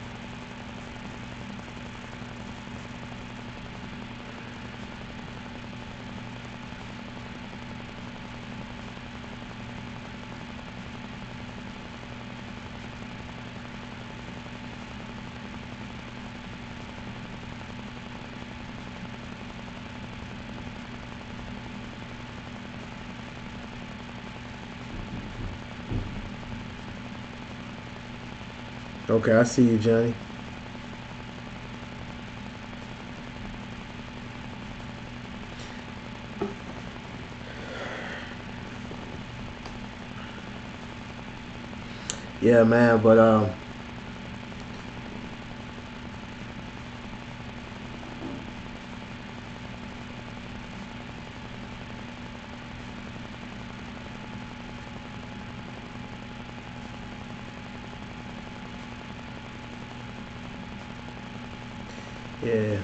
Okay, I see you, Johnny. Yeah, man, but yeah,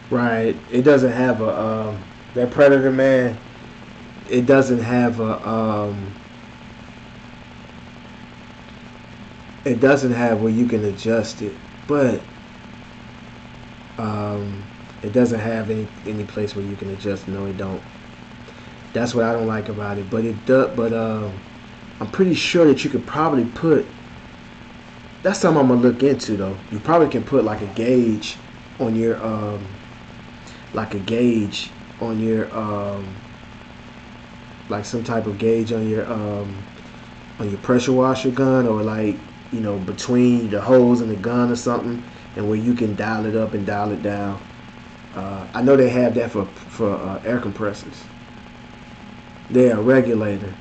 right. It doesn't have a that Predator, man. It doesn't have a it doesn't have where you can adjust it, but um, it doesn't have any place where you can adjust. No, it don't. That's what I don't like about it. But it does. But I'm pretty sure that you could probably put. That's something I'm gonna look into though. You probably can put like a gauge on your like a gauge on your like some type of gauge on your pressure washer gun, or like between the hose and the gun or something, and where you can dial it up and dial it down. I know they have that for air compressors. Yeah, a regulator.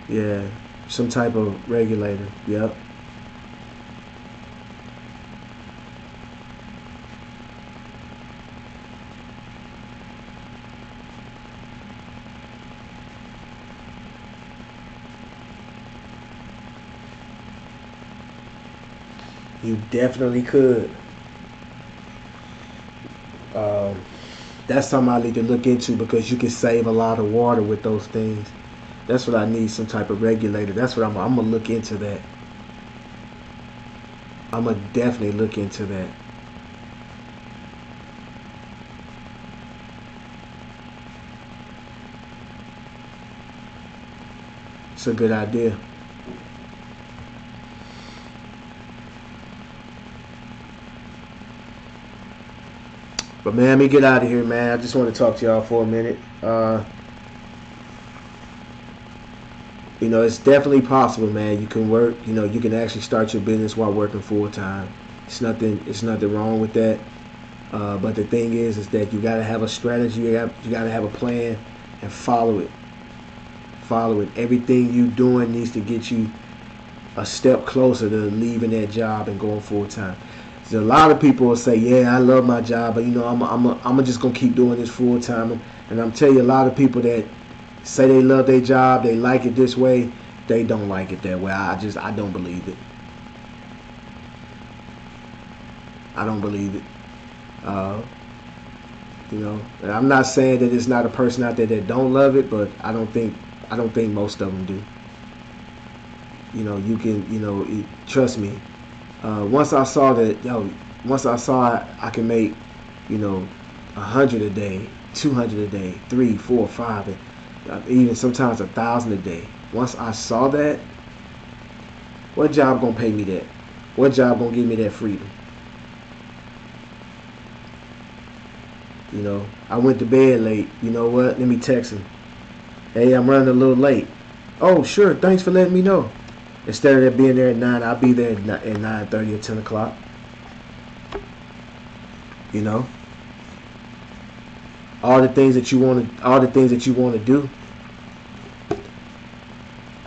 Yeah, some type of regulator. Yep. You definitely could. Um, that's something I need to look into because you can save a lot of water with those things. That's what I need, some type of regulator. That's what I'm gonna look into that. I'm gonna definitely look into that. It's a good idea. But man, let me get out of here, man. I just want to talk to y'all for a minute. It's definitely possible, man. You can work. You can actually start your business while working full time. It's nothing wrong with that. But the thing is that you gotta have a strategy. You gotta have a plan and follow it. Follow it. Everything you doing needs to get you a step closer to leaving that job and going full time. So a lot of people will say, "Yeah, I love my job, but I'm just gonna keep doing this full time." And I'm telling you, a lot of people that say they love their job, they like it this way, they don't like it that way. I don't believe it. I don't believe it. Uh, and I'm not saying that there's not a person out there that don't love it, but I don't think most of them do. You can, trust me. Once I saw that, once I saw I can make, 100 a day, 200 a day, three, four, five, and even sometimes 1,000 a day. Once I saw that, what job gonna pay me that? What job gonna give me that freedom? You know, I went to bed late. You know what? Let me text him. Hey, I'm running a little late. Oh, sure. Thanks for letting me know. Instead of being there at 9, I'll be there at 9:30 or 10 o'clock. You know, all the things that you want to do,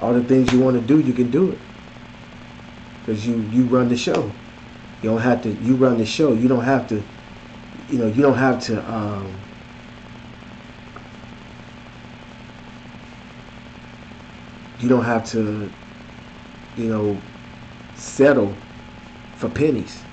all the things you want to do, you can do it because you run the show. You don't have to. You run the show. You don't have to. You know, you don't have to. You don't have to. You know, settle for pennies.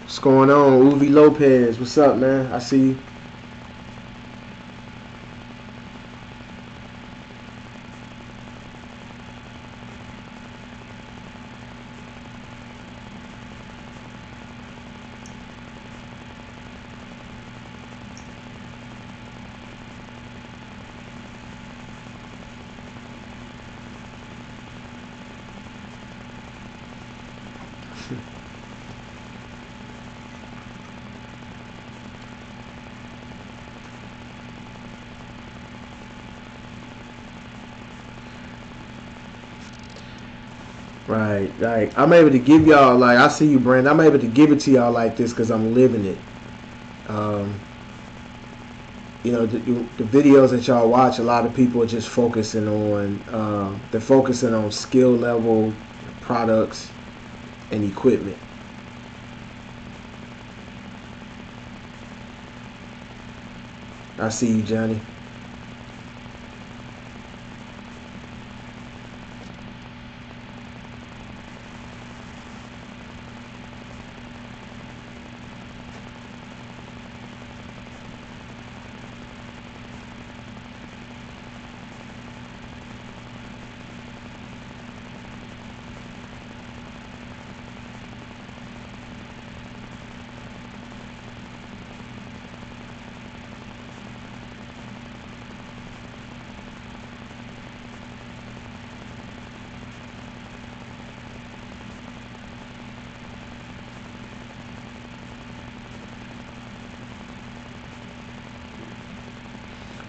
What's going on, Uvi Lopez? What's up, man? I see you. Right, like I'm able to give y'all like I see you, Brandon. I'm able to give it to y'all like this because I'm living it. Um, you know, the videos that y'all watch, a lot of people are just focusing on they're focusing on skill level products and equipment. I see you, Johnny.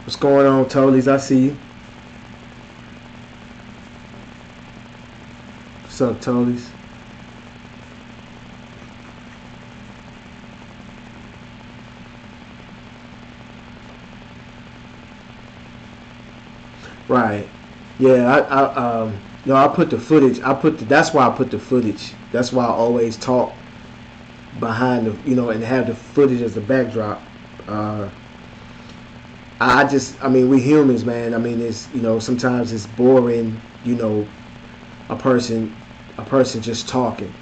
What's going on, Tolies? I see you. What's up, Tolies? Right. Yeah, no, I put the footage. That's why I put the footage. That's why I always talk behind the, and have the footage as the backdrop. Uh, I mean, we humans, man. I mean, it's, sometimes it's boring, a person, a person just talking.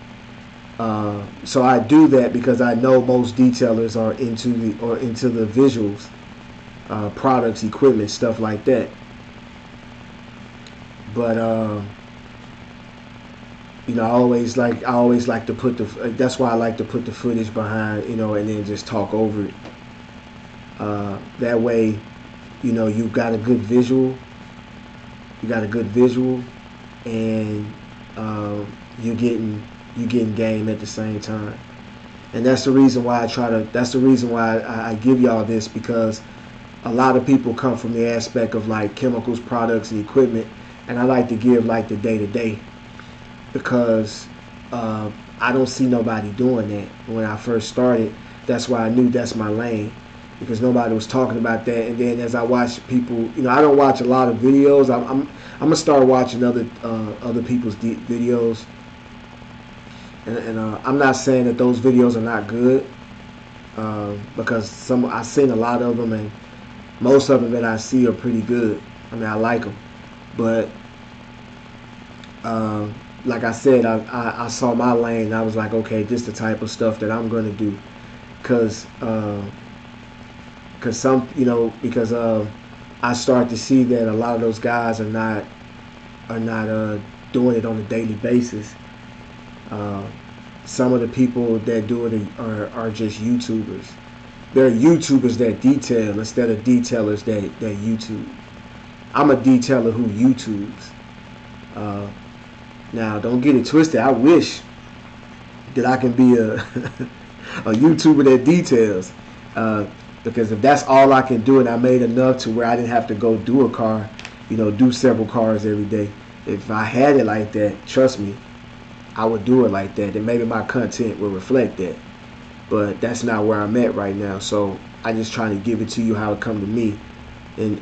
So I do that because I know most detailers are into the visuals, products, equipment, stuff like that. But I always like to put the. That's why I like to put the footage behind, and then just talk over it. That way, you've got a good visual. You got a good visual, and you're getting game at the same time. And that's the reason why I try to. That's the reason why I give y'all this because a lot of people come from the aspect of like chemicals, products, and equipment, and I like to give like the day to day because I don't see nobody doing that. When I first started, that's why I knew that's my lane because nobody was talking about that. And then as I watch people, I don't watch a lot of videos. I'm gonna start watching other people's videos, and I'm not saying that those videos are not good because I've seen a lot of them and most of them that I see are pretty good. I mean, I like them, but like I said, I saw my lane. And I was like, okay, this is the type of stuff that I'm gonna do, cause because I start to see that a lot of those guys are not doing it on a daily basis. Uh, some of the people that do it are just YouTubers. They're YouTubers that detail instead of detailers that YouTube. I'm a detailer who YouTubes. Uh, Now, don't get it twisted. I wish that I can be a a YouTuber that details, uh, because if that's all I can do, and I made enough to where I didn't have to go do a car, do several cars every day. If I had it like that, trust me, I would do it like that, and maybe my content will reflect that. But that's not where I'm at right now. So I just trying to give it to you how it come to me, and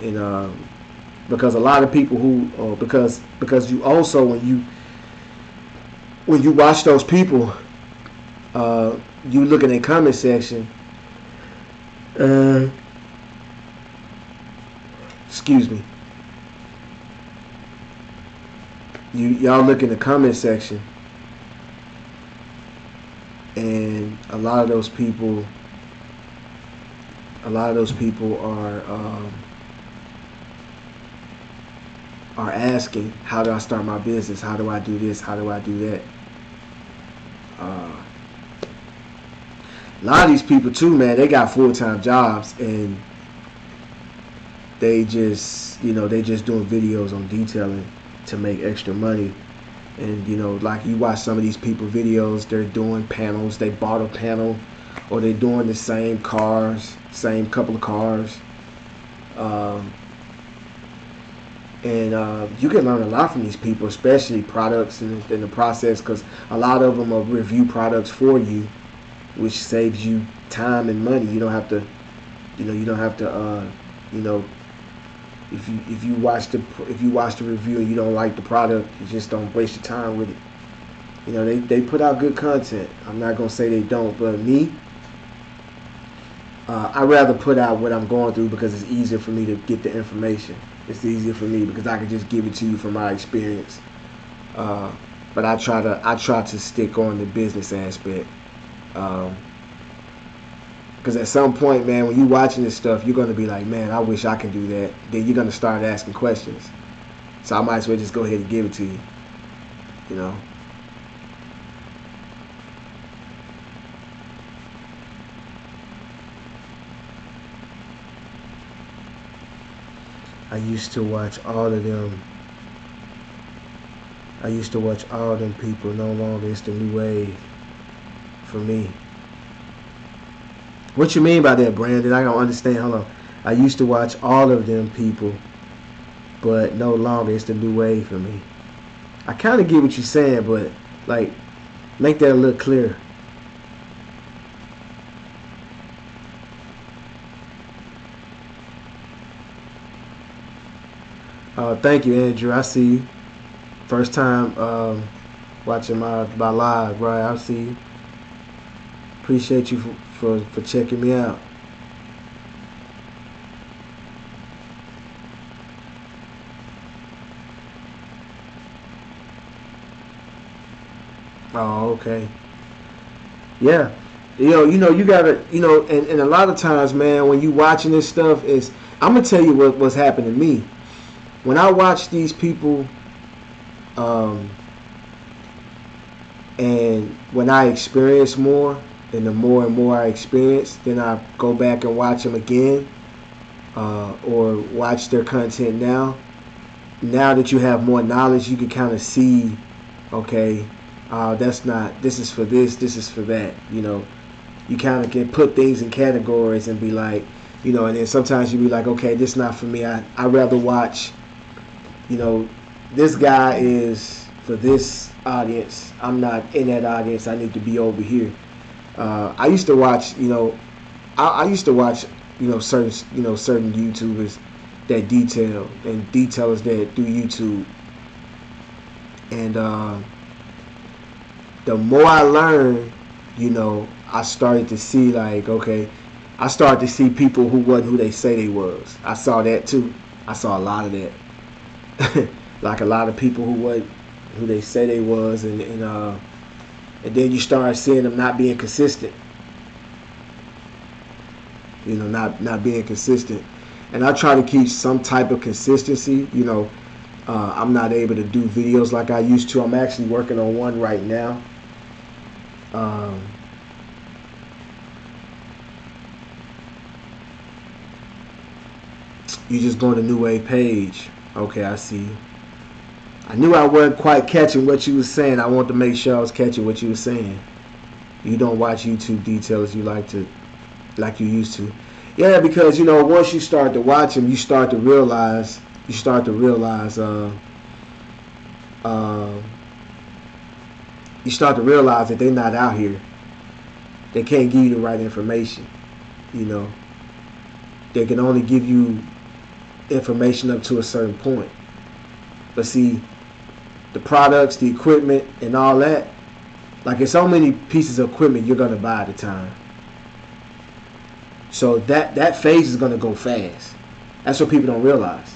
because a lot of people who because you also when you watch those people, you look in their comment section. Uh, Excuse me. Y'all look in the comment section, and a lot of those people are asking, how do I start my business? How do I do this? How do I do that? Uh, a lot of these people too, man, they got full-time jobs and they just doing videos on detailing to make extra money. And like you watch some of these people videos, they're doing panels. They bought a panel, or they're doing the same couple of cars. Um, and you can learn a lot from these people, especially products in the process, because a lot of them will review products for you, which saves you time and money. You don't have to, you know, if you watch the review and you don't like the product, you just don't waste your time with it. They put out good content. I'm not gonna say they don't, but me, I rather put out what I'm going through because it's easier for me to get the information. It's easier for me because I can just give it to you from my experience. But I try to stick on the business aspect. Because at some point, man, when you're watching this stuff, you're going to be like, man, I wish I could do that. Then you're going to start asking questions. So I might as well just go ahead and give it to you. You know. I used to watch all of them. I used to watch all them people. No longer, it's the new wave for me. What you mean by that, Brandon? I don't understand. Hold on. I used to watch all of them people, but no longer, it's the new wave for me. I kind of get what you're saying, but like, make that a little clearer. Thank you, Andrew. I see you. First time watching my live, right? I see you. Appreciate you for checking me out. Oh, okay. Yeah. You gotta, and a lot of times, man, when you watching this stuff, I'm gonna tell you what's happened to me. When I watch these people, um, and when I experience more, and the more and more I experience, then I go back and watch them again, or watch their content now. Now that you have more knowledge, you can kind of see, okay, that's not, this is for this is for that. You kind of can put things in categories and be like, And then sometimes you be like, okay, this not for me. I rather watch, you know, this guy is for this audience. I'm not in that audience. I need to be over here. I used to watch, I used to watch, certain YouTubers that detailers that do YouTube, and the more I learned, I started to see like, okay, I started to see people who wasn't who they say they was. I saw that too. I saw a lot of that. Like a lot of people who wasn't who they say they was, and then you start seeing them not being consistent. Not being consistent. And I try to keep some type of consistency. I'm not able to do videos like I used to. I'm actually working on one right now. Um, you just go to New Wave page. Okay, I see you. I knew I wasn't quite catching what you was saying. I wanted to make sure I was catching what you were saying. You don't watch YouTube details like you used to. Yeah, because once you start to watch them, you start to realize uh, that they're not out here. They can't give you the right information. You know, they can only give you information up to a certain point. But see, the products, the equipment, and all that, like it's so many pieces of equipment you're gonna buy at a time. So that phase is gonna go fast. That's what people don't realize.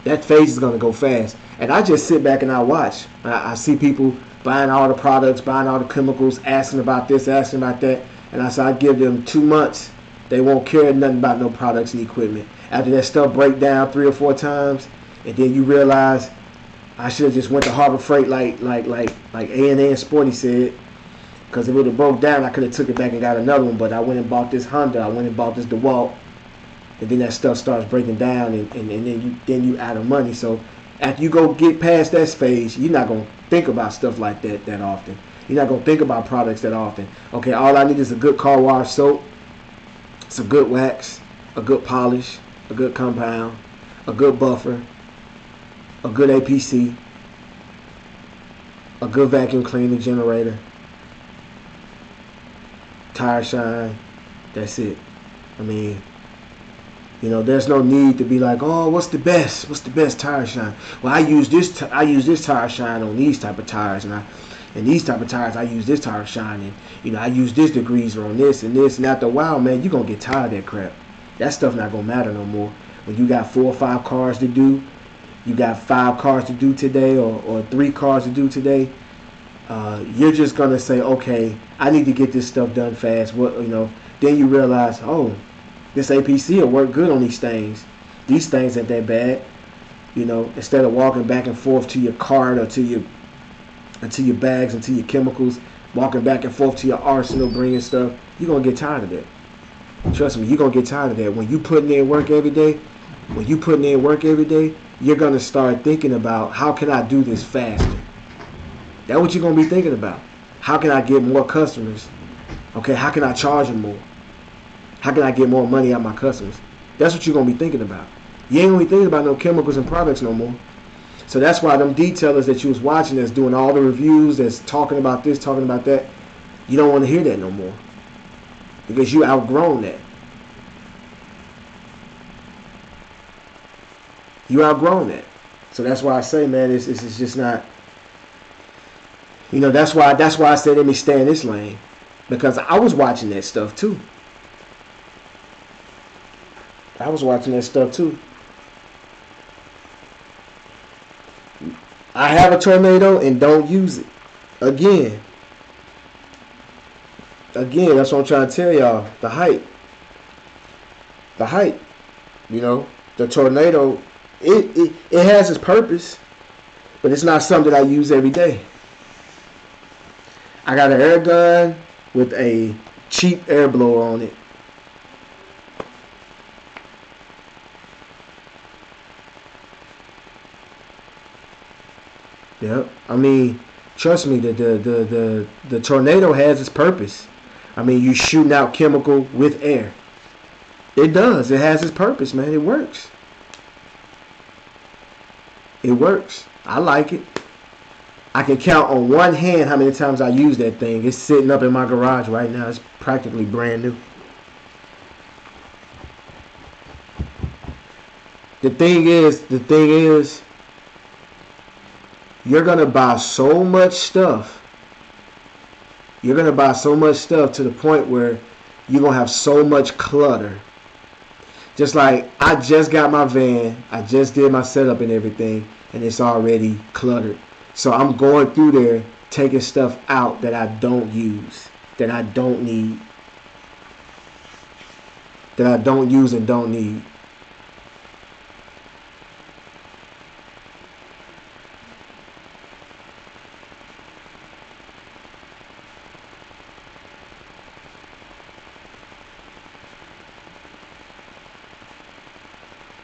That phase is gonna go fast. And I just sit back and I watch. I see people buying all the products, buying all the chemicals, asking about this, asking about that. And I give them 2 months. They won't care nothing about no products and equipment. After that stuff break down 3 or 4 times, and then you realize I should have just went to Harbor Freight like A&A and Sporty said. Because if it would have broke down, I could have took it back and got another one. But I went and bought this Honda. I went and bought this DeWalt. And then that stuff starts breaking down, and then you out of money. So after you go get past that phase, you're not going to think about stuff like that often. You're not going to think about products that often. Okay, all I need is a good car wash soap, some good wax, a good polish, a good compound, a good buffer, a good APC, a good vacuum cleaner generator, tire shine. That's it. I mean, there's no need to be like, oh, what's the best tire shine? Well, I use this tire shine on these type of tires, and these type of tires I use this tire shine, and I use this degreaser on this and this. And after a while, man, you're gonna get tired of that crap. That stuff not gonna matter no more. When you got 4 or 5 cars to do, you got 5 cars to do today, or 3 cars to do today. You're just gonna say, okay, I need to get this stuff done fast. Then you realize, oh, this APC will work good on these things. These things ain't that bad. Instead of walking back and forth to your cart or to your bags and to your chemicals, walking back and forth to your arsenal, bringing stuff, you're gonna get tired of that. Trust me, you're gonna get tired of that. When you putting in work every day, you're gonna start thinking about, how can I do this faster? That's what you're gonna be thinking about. How can I get more customers? Okay, how can I charge them more? How can I get more money out of my customers? That's what you're gonna be thinking about. You ain't gonna be thinking about no chemicals and products no more. So that's why them detailers that you was watching, that's doing all the reviews, that's talking about this, talking about that, you don't want to hear that no more, because you outgrown that. You outgrown that. So that's why I say, man, it's just not. That's why I said let me stay in this lane, because I was watching that stuff too. I have a tornado and don't use it. Again, that's what I'm trying to tell y'all. The hype. The tornado, it has its purpose, but it's not something that I use every day. I got an air gun with a cheap air blower on it. Yep. I mean, trust me, the tornado has its purpose. I mean, you shooting out chemical with air. It does. It has its purpose, man. It works. It works. I like it. I can count on one hand how many times I use that thing. It's sitting up in my garage right now. It's practically brand new. The thing is, you're gonna buy so much stuff. You're gonna buy so much stuff to the point where you're gonna have so much clutter. Just like I just got my van, I just did my setup and everything, and it's already cluttered. So I'm going through there taking stuff out that I don't use, that I don't need, that I don't use and don't need.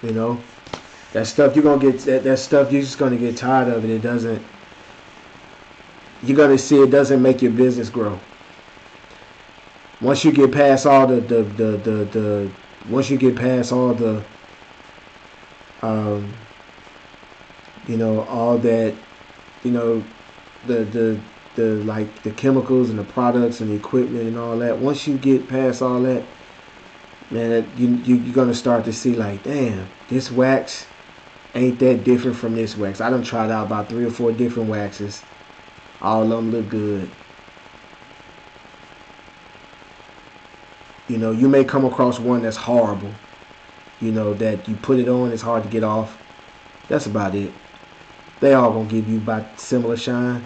You know, that stuff you're gonna get. That stuff you're just gonna get tired of, and it doesn't. You're gonna see it doesn't make your business grow. Once you get past all the once you get past all the um, all that, you know, the like the chemicals and the products and the equipment and all that. Once you get past all that, man, you're gonna start to see like, damn, this wax ain't that different from this wax. I done tried out about 3 or 4 different waxes. All of them look good. You may come across one that's horrible. That you put it on, it's hard to get off. That's about it. They all gonna give you about similar shine.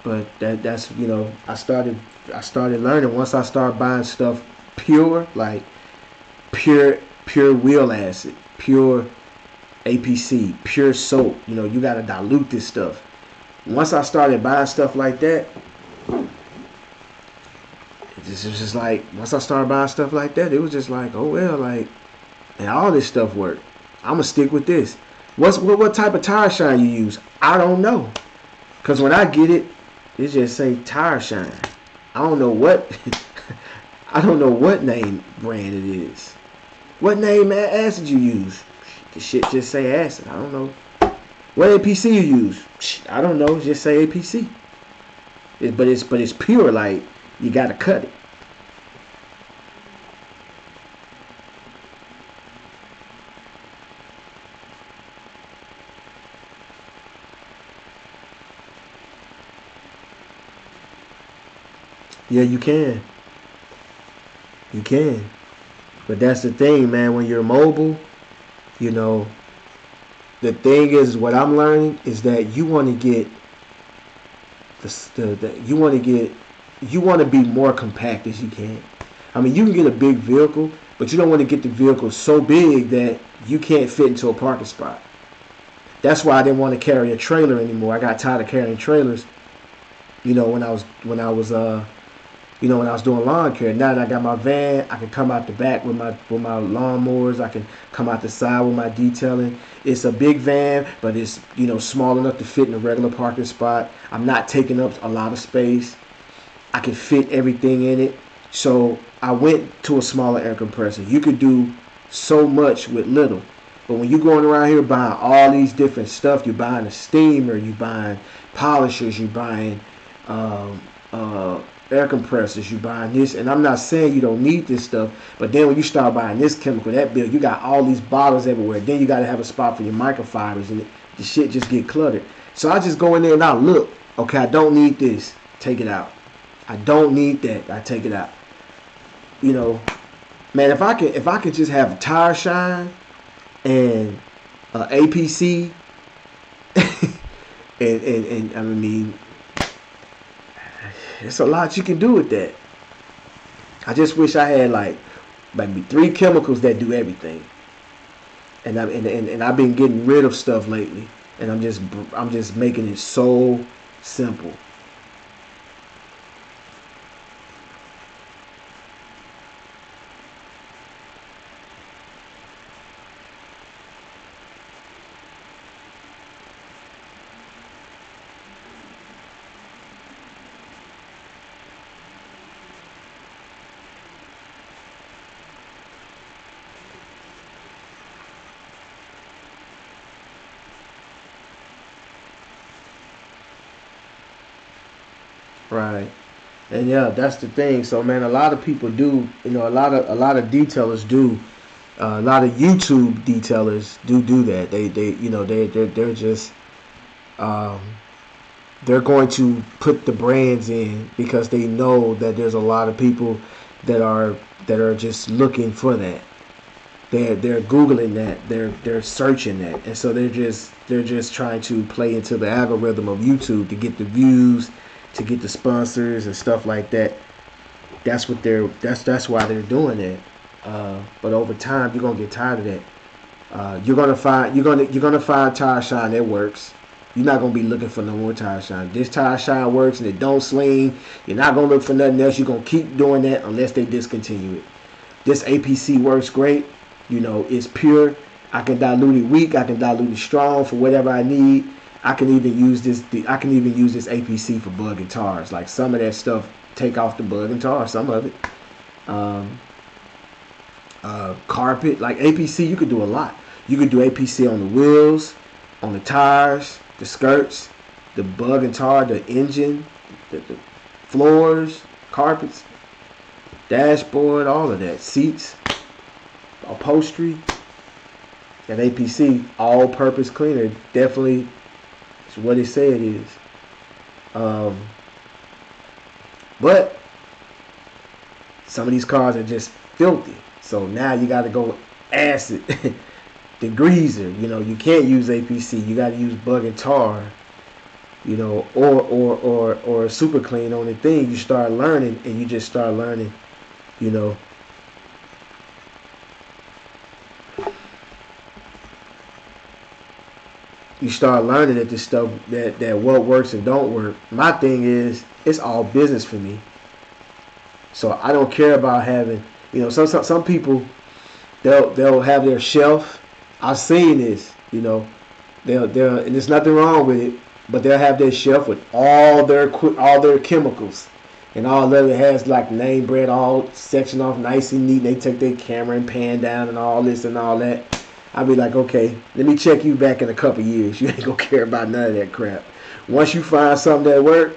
But that's I started learning once I started buying stuff pure, like pure wheel acid, pure APC, pure soap. You gotta dilute this stuff. Once I started buying stuff like that, it was just like once I started buying stuff like that, it was just like, oh well, like, and all this stuff worked. I'ma stick with this. What type of tire shine you use? I don't know, cause when I get it, it just say tire shine. I don't know what I don't know what name brand it is. What name acid you use? The shit just say acid. I don't know. What APC you use? I don't know. Just say APC. But it's pure. Like, you gotta cut it. Yeah, you can. You can. But that's the thing, man. When you're mobile, you know, the thing is, what I'm learning is that you want to get you want to be more compact as you can. I mean, you can get a big vehicle, but you don't want to get the vehicle so big that you can't fit into a parking spot. That's why I didn't want to carry a trailer anymore. I got tired of carrying trailers. When I was doing lawn care. Now that I got my van, I can come out the back with my lawnmowers. I can come out the side with my detailing. It's a big van, but it's small enough to fit in a regular parking spot. I'm not taking up a lot of space. I can fit everything in it. So I went to a smaller air compressor. You could do so much with little. But when you're going around here buying all these different stuff, you're buying a steamer, you're buying polishers, you're buying um, uh, air compressors, you buying this, and I'm not saying you don't need this stuff, but then when you start buying this chemical, that bill, you got all these bottles everywhere. Then you got to have a spot for your microfibers, and the shit just get cluttered. So I just go in there and I look. Okay, I don't need this. Take it out. I don't need that. I take it out. You know, man, if I could just have tire shine and APC and I mean, it's a lot you can do with that. I just wish I had like maybe 3 chemicals that do everything. And I've been getting rid of stuff lately, and I'm just making it so simple. Right. And yeah, that's the thing. So man, a lot of people do, a lot of detailers do, a lot of YouTube detailers do that. They're just um, they're going to put the brands in because they know that there's a lot of people that are that are just looking for that. They're googling that. They're searching that, and so they're just trying to play into the algorithm of YouTube to get the views, to get the sponsors and stuff like that. That's why they're doing that. But over time, you're gonna get tired of that. You're gonna find tire shine that works. You're not gonna be looking for no more tire shine. This tire shine works and it don't sling. You're not gonna look for nothing else. You're gonna keep doing that unless they discontinue it. This APC works great. It's pure. I can dilute it weak. I can dilute it strong for whatever I need. I can even use this. I can even use this APC for bug and tars. Like some of that stuff, take off the bug and tar. Some of it. Um, Carpet, like APC, you could do a lot. You could do APC on the wheels, on the tires, the skirts, the bug and tar, the engine, the floors, carpets, dashboard, all of that, seats, upholstery. That APC, all-purpose cleaner, definitely is what they say it is. Um, but some of these cars are just filthy. So now you got to go acid, degreaser. You can't use APC. You got to use bug and tar. Or super clean on the thing. You start learning, and you just start learning. You know, you start learning that this stuff that what works and don't work. My thing is, it's all business for me. So I don't care about having. Some people they'll have their shelf. I've seen this. They'll and there's nothing wrong with it, but they'll have their shelf with all their chemicals, and all of it has like name brand all sectioned off nice and neat. And they take their camera and pan down and all this and all that. I'll be like, okay, let me check you back in a couple years. You ain't gonna care about none of that crap. Once you find something that work,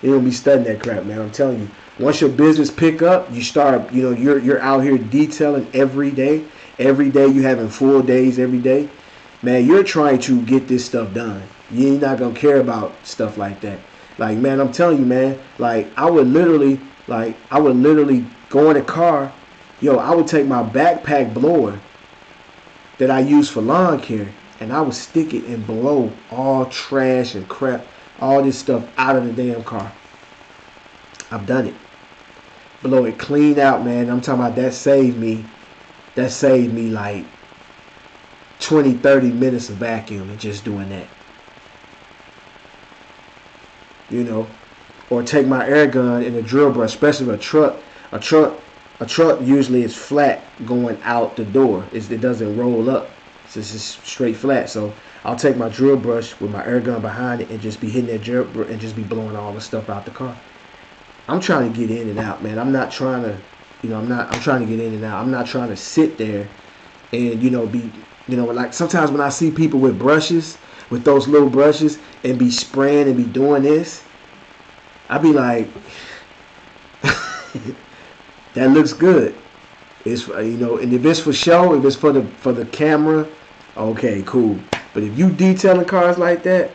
you don't be studying that crap, man. I'm telling you. Once your business pick up, you start, you're out here detailing every day. Every day you having full days every day. Man, you're trying to get this stuff done. You're not gonna care about stuff like that. Like, man, I'm telling you, man. Like, I would literally go in a car. I would take my backpack blower that I use for lawn care, and I would stick it and blow all trash and crap, all this stuff out of the damn car. I've done it. Blow it clean out, man. I'm talking about that saved me like 20, 30 minutes of vacuuming just doing that. Or take my air gun and a drill brush, especially a truck usually is flat going out the door. It doesn't roll up. It's just straight flat. So I'll take my drill brush with my air gun behind it and just be hitting that drill and just be blowing all the stuff out the car. I'm trying to get in and out, man. I'm not trying to, I'm trying to get in and out. I'm not trying to sit there and, like sometimes when I see people with brushes, with those little brushes and be spraying and be doing this, I be like, that looks good. It's, and if it's for show, if it's for the camera, okay, cool. But if you detailing cars like that,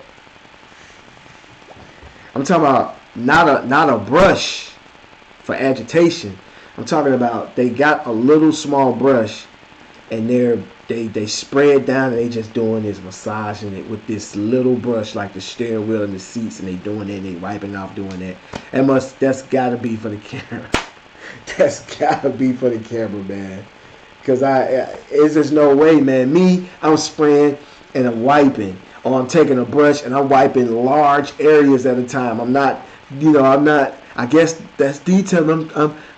I'm talking about not a brush for agitation. I'm talking about they got a little small brush and they spray it down and they just doing this, massaging it with this little brush like the steering wheel and the seats, and they doing it and they wiping off doing that. That's gotta be for the camera. That's gotta be for the camera, man. Cause it's just no way, man. I'm spraying and I'm wiping, or I'm taking a brush and I'm wiping large areas at a time. I'm not. I guess that's detail.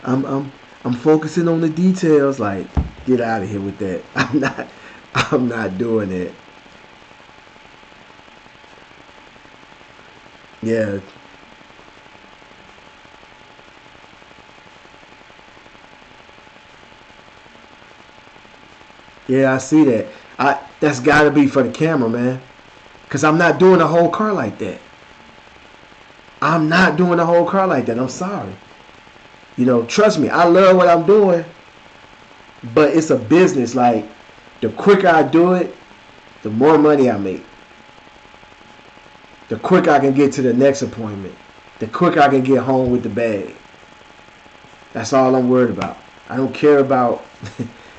I'm focusing on the details. Like, get out of here with that. I'm not doing it. Yeah. Yeah, I see that. That's got to be for the camera, man. Cause I'm not doing the whole car like that. I'm not doing the whole car like that. I'm sorry. Trust me, I love what I'm doing, but it's a business. Like, the quicker I do it, the more money I make. The quicker I can get to the next appointment. The quicker I can get home with the bag. That's all I'm worried about. I don't care about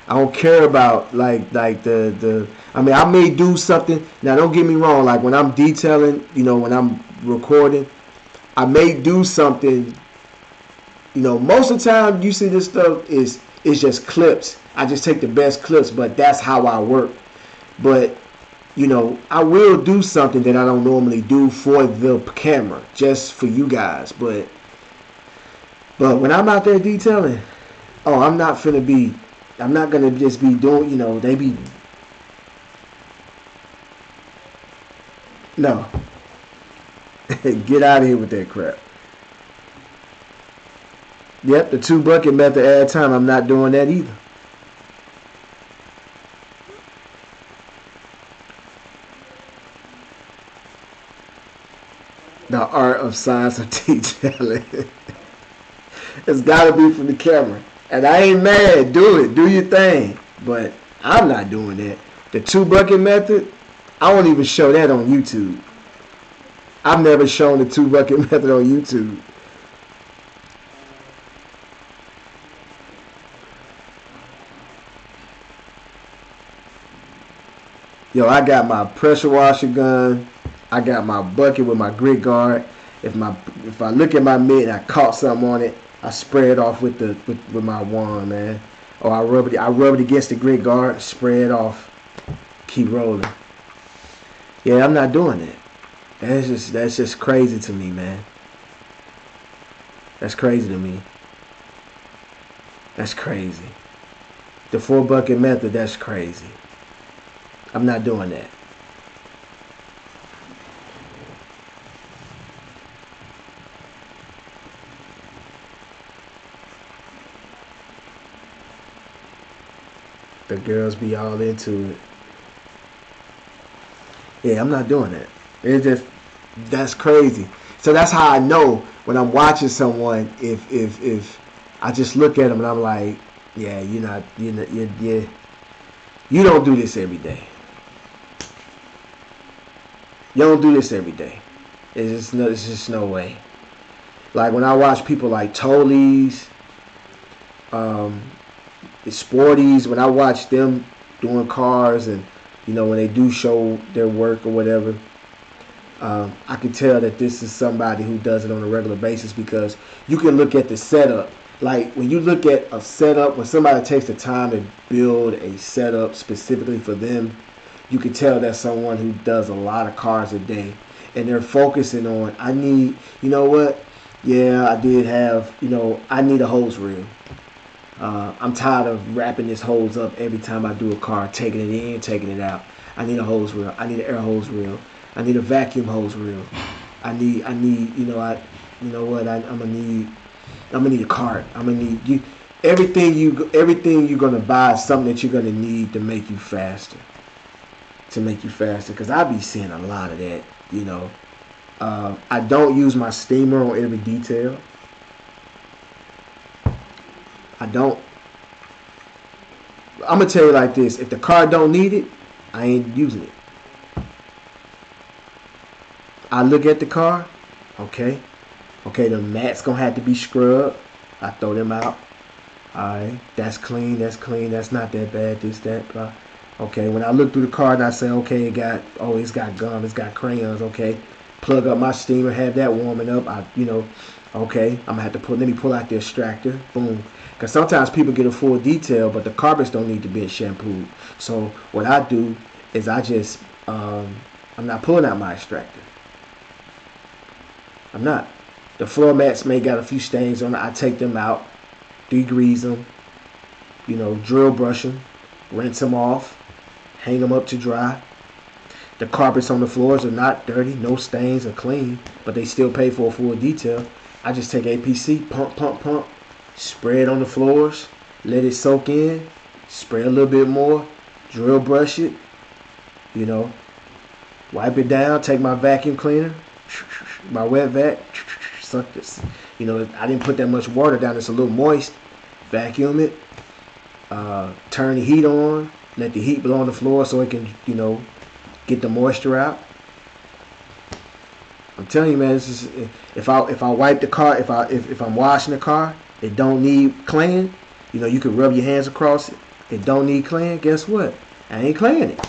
I don't care about like the I mean, I may do something. Now don't get me wrong, like when I'm detailing, when I'm recording, I may do something. Most of the time you see this stuff is just clips. I just take the best clips, but that's how I work. But I will do something that I don't normally do for the camera, just for you guys. But when I'm out there detailing, oh, I'm not gonna just be doing, they be, no, get out of here with that crap. Yep, the 2 bucket method at a time. I'm not doing that either. The art of science of detailing. It's gotta be from the camera. And I ain't mad. Do it. Do your thing. But I'm not doing that. The 2 bucket method, I won't even show that on YouTube. I've never shown the 2 bucket method on YouTube. Yo, I got my pressure washer gun. I got my bucket with my grit guard. If I look at my mitt and I caught something on it, I spray it off with my wand, man. Or I rub it against the grit guard, spray it off, keep rolling. Yeah, I'm not doing that. That's just crazy to me, man. That's crazy to me. That's crazy. The 4 bucket method, that's crazy. I'm not doing that. The girls be all into it. Yeah, I'm not doing that. It's just that's crazy. So that's how I know when I'm watching someone. If I just look at them and I'm like, yeah, you don't do this every day. You don't do this every day. It's just no way. Like when I watch people like Tollies, um, Sporties, when I watch them doing cars and when they do show their work or whatever, I can tell that this is somebody who does it on a regular basis because you can look at the setup. Like when you look at a setup, when somebody takes the time to build a setup specifically for them, you can tell that's someone who does a lot of cars a day. And they're focusing on, I need, you know what? Yeah, I did have, I need a hose reel. I'm tired of wrapping this hose up every time I do a car, taking it in, taking it out. I need a hose reel. I need an air hose reel. I need a vacuum hose reel. I need, you know what? I'm gonna need a cart. I'm gonna need you. Everything you're gonna buy is something that you're gonna need to make you faster. Cause I be seeing a lot of that. I don't use my steamer on every detail. I don't. I'm gonna tell you like this: if the car don't need it, I ain't using it. I look at the car, okay, the mats gonna have to be scrubbed. I throw them out. Alright, that's clean, that's not that bad, this, that, blah. Okay, when I look through the car and I say, okay, it's got gum, it's got crayons, okay. Plug up my steamer, have that warming up. Okay, I'm gonna have to let me pull out the extractor, boom. Because sometimes people get a full detail, but the carpets don't need to be shampooed. So what I do is I'm not pulling out my extractor. I'm not. The floor mats may got a few stains on it. I take them out, degrease them, drill brush them, rinse them off, hang them up to dry. The carpets on the floors are not dirty, no stains, are clean, but they still pay for a full detail. I just take APC, pump, spray it on the floors, let it soak in, spray a little bit more, drill brush it, wipe it down, take my vacuum cleaner, my wet vac, suck this. I didn't put that much water down. It's a little moist. Vacuum it. Turn the heat on. Let the heat blow on the floor so it can, get the moisture out. I'm telling you, man. This is, if I wipe the car, if I'm washing the car, it don't need cleaning. You can rub your hands across it. It don't need cleaning. Guess what? I ain't cleaning it.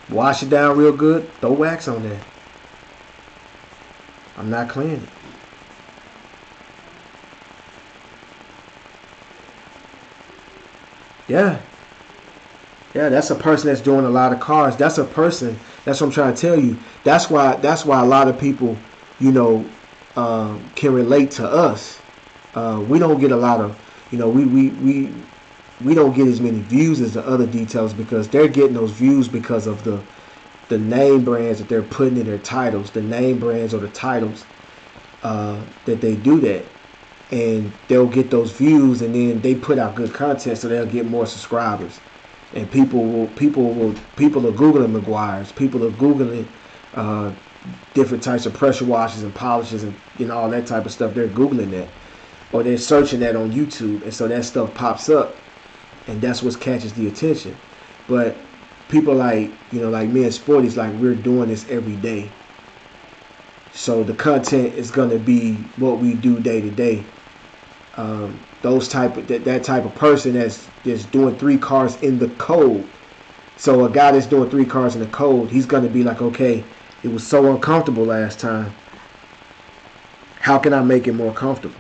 Wash it down real good. Throw wax on there. I'm not cleaning it. Yeah. Yeah, that's a person that's doing a lot of cars. That's a person. That's what I'm trying to tell you. That's why a lot of people, can relate to us. We don't get a lot of, we don't get as many views as the other details because they're getting those views because of the name brands that they're putting in their titles, the name brands or the titles that they do that, and they'll get those views, and then they put out good content, so they'll get more subscribers. And people are googling Meguiar's, people are googling different types of pressure washers and polishes and all that type of stuff. They're googling that, or they're searching that on YouTube, and so that stuff pops up, and that's what catches the attention. But people like me and Sporty's, like, we're doing this every day, so the content is gonna be what we do day to day. That type of person that's just doing 3 cars in the code. So a guy that's doing 3 cars in the code, he's gonna be like, okay, it was so uncomfortable last time. How can I make it more comfortable?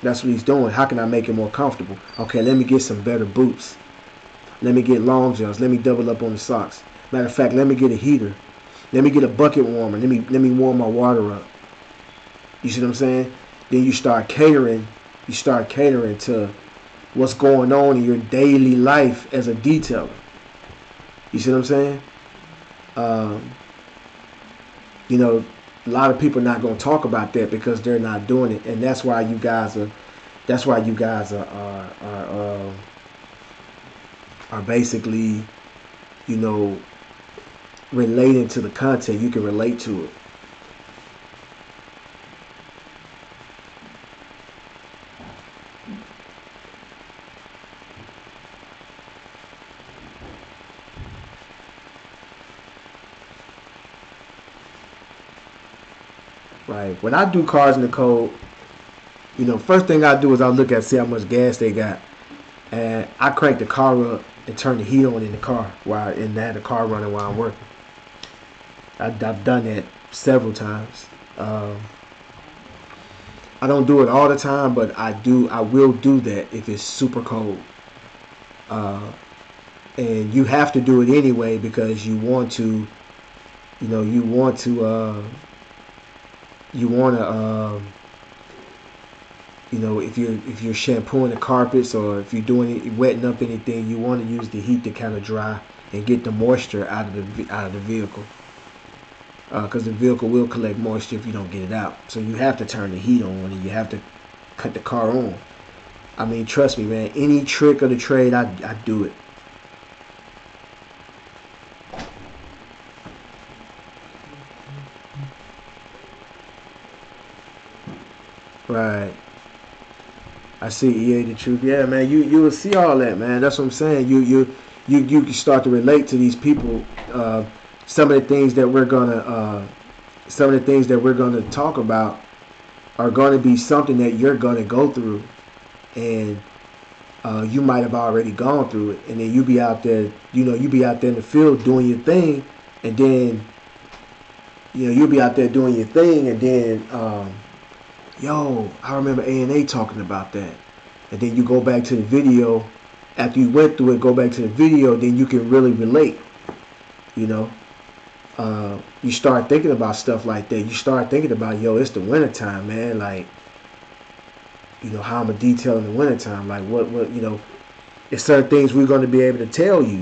That's what he's doing. How can I make it more comfortable? Okay, let me get some better boots. Let me get long johns. Let me double up on the socks. Matter of fact, let me get a heater. Let me get a bucket warmer. Let me warm my water up. You see what I'm saying? Then you start catering. You start catering to what's going on in your daily life as a detailer. You see what I'm saying? A lot of people are not going to talk about that because they're not doing it, and that's why you guys are. That's why you guys are basically, relating to the content. You can relate to it. Right. When I do cars in the code, first thing I do is I look at see how much gas they got, and I crank the car up and turn the heat on in the car and have the car running while I'm working. I've done that several times. I don't do it all the time, but I will do that if it's super cold. And you have to do it anyway because you want to if you're shampooing the carpets or if you're doing it, wetting up anything, you want to use the heat to kind of dry and get the moisture out of the vehicle, because the vehicle will collect moisture if you don't get it out. So you have to turn the heat on and you have to cut the car on. I mean, trust me, man. Any trick of the trade, I do it. Right. I see EA the truth. Yeah, man. You will see all that, man. That's what I'm saying. You start to relate to these people. Some of the things that we're gonna talk about are gonna be something that you're gonna go through, and you might have already gone through it, and then you be out there in the field doing your thing, and then you'll be out there doing your thing, and then I remember A&A talking about that. And then you go back to the video. After you went through it, go back to the video, then you can really relate. You start thinking about stuff like that. You start thinking about, it's the wintertime, man. Like, how I'm a detail in the wintertime. Like, what it's certain things we're going to be able to tell you.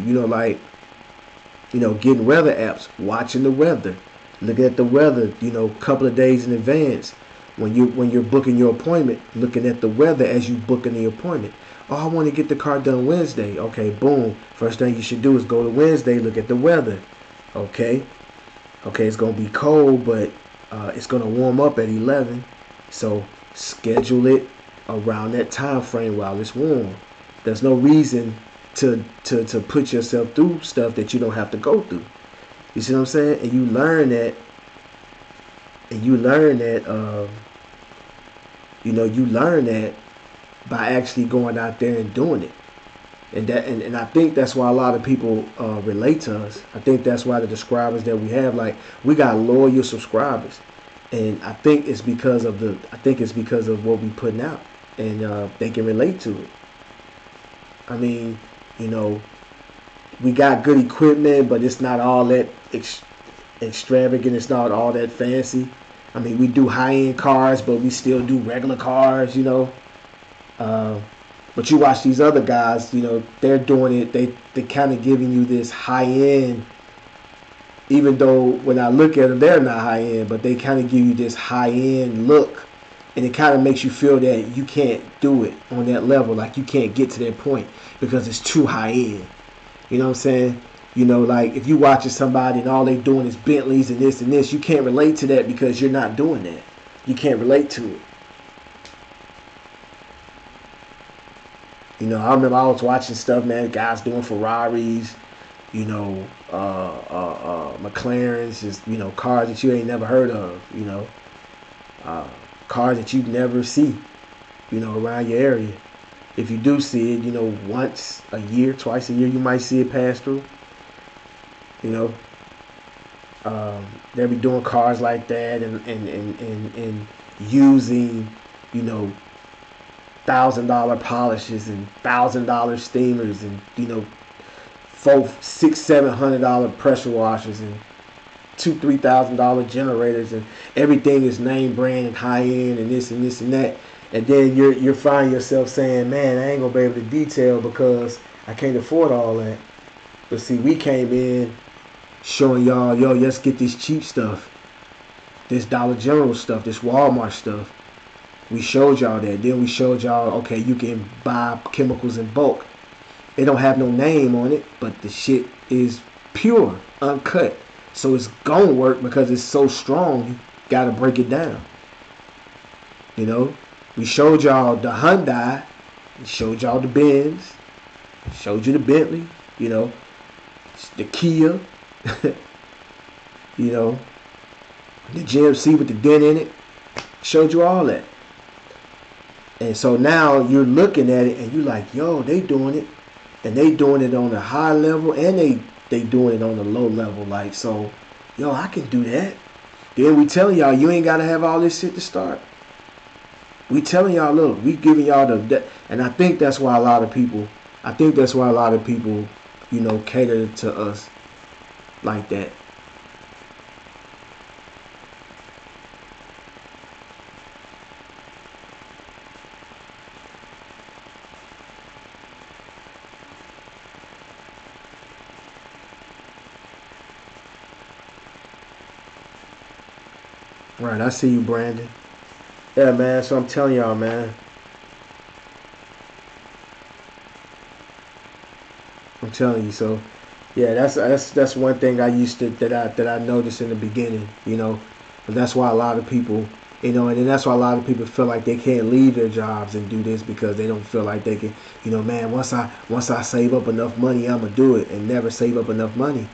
Getting weather apps, watching the weather, looking at the weather, a couple of days in advance. When you're booking your appointment, looking at the weather as you booking the appointment. Oh, I want to get the car done Wednesday. Okay, boom. First thing you should do is go to Wednesday, look at the weather. Okay, it's gonna be cold, but It's gonna warm up at 11, so schedule it around that time frame while it's warm. There's no reason to put yourself through stuff that you don't have to go through. You see what I'm saying? And you learn that, you learn that by actually going out there and doing it. And I think that's why a lot of people relate to us. I think that's why the subscribers that we have, like, we got loyal subscribers, and I think it's because of what we putting out, and they can relate to it. I mean, you know, we got good equipment, but it's not all that extravagant. It's not all that fancy. I mean, we do high end cars, but we still do regular cars. Uh, but you watch these other guys. They're doing it. They kind of giving you this high end. Even though when I look at them, they're not high end, but they kind of give you this high end look, and it kind of makes you feel that you can't do it on that level. Like you can't get to that point because it's too high end. You know what I'm saying? Like if you watching somebody and all they doing is Bentleys and this, you can't relate to that because you're not doing that. You can't relate to it. I remember I was watching stuff, man. Guys doing Ferraris, McLarens, just cars that you ain't never heard of. Uh, Cars that you never see, around your area. If you do see it, once a year, twice a year, you might see it pass through. You know, they'll be doing cars like that and using, $1,000 polishes and $1,000 steamers and $600-$700 pressure washers and $2,000-$3,000 generators, and everything is name brand and high end and this and this and that. And then you're finding yourself saying, man, I ain't gonna be able to detail because I can't afford all that. But see, we came in showing y'all, yo, let's get this cheap stuff, this Dollar General stuff, this Walmart stuff. We showed y'all that. Then we showed y'all, okay, you can buy chemicals in bulk. They don't have no name on it, but the shit is pure, uncut. So it's gonna work because it's so strong. You gotta break it down. We showed y'all the Hyundai, we showed y'all the Benz, showed you the Bentley, the Kia, the GMC with the dent in it. Showed you all that. And so now you're looking at it and you're like, yo, they doing it. And they doing it on the high level and they doing it on the low level. Like, so, yo, I can do that. Then we telling y'all, you ain't got to have all this shit to start. We telling y'all, look, we giving y'all and I think that's why a lot of people, cater to us like that. Right, I see you, Brandon. Yeah, man. So I'm telling y'all, man. I'm telling you. So, yeah, that's one thing I used to that I noticed in the beginning. But that's why a lot of people, and then that's why a lot of people feel like they can't leave their jobs and do this because they don't feel like they can. Man, once I save up enough money, I'ma do it, and never save up enough money,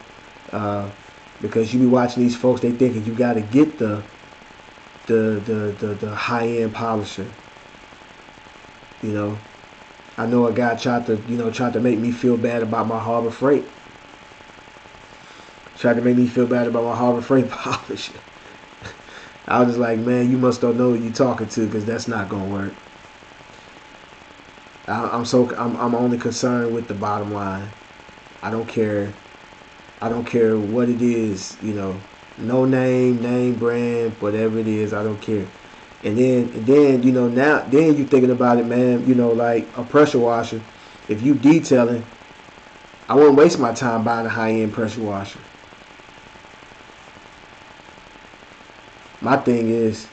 because you be watching these folks, they thinking you got to get the high end polisher. I know a guy tried to make me feel bad about my Harbor Freight. Tried to make me feel bad about my Harbor Freight polisher. I was just like, man, you must don't know who you talking to because that's not gonna work. I'm only concerned with the bottom line. I don't care. I don't care what it is. No name brand, whatever it is, I don't care. And then now then you thinking about it, man. Like a pressure washer. If you detailing, I wouldn't waste my time buying a high end pressure washer. My thing is,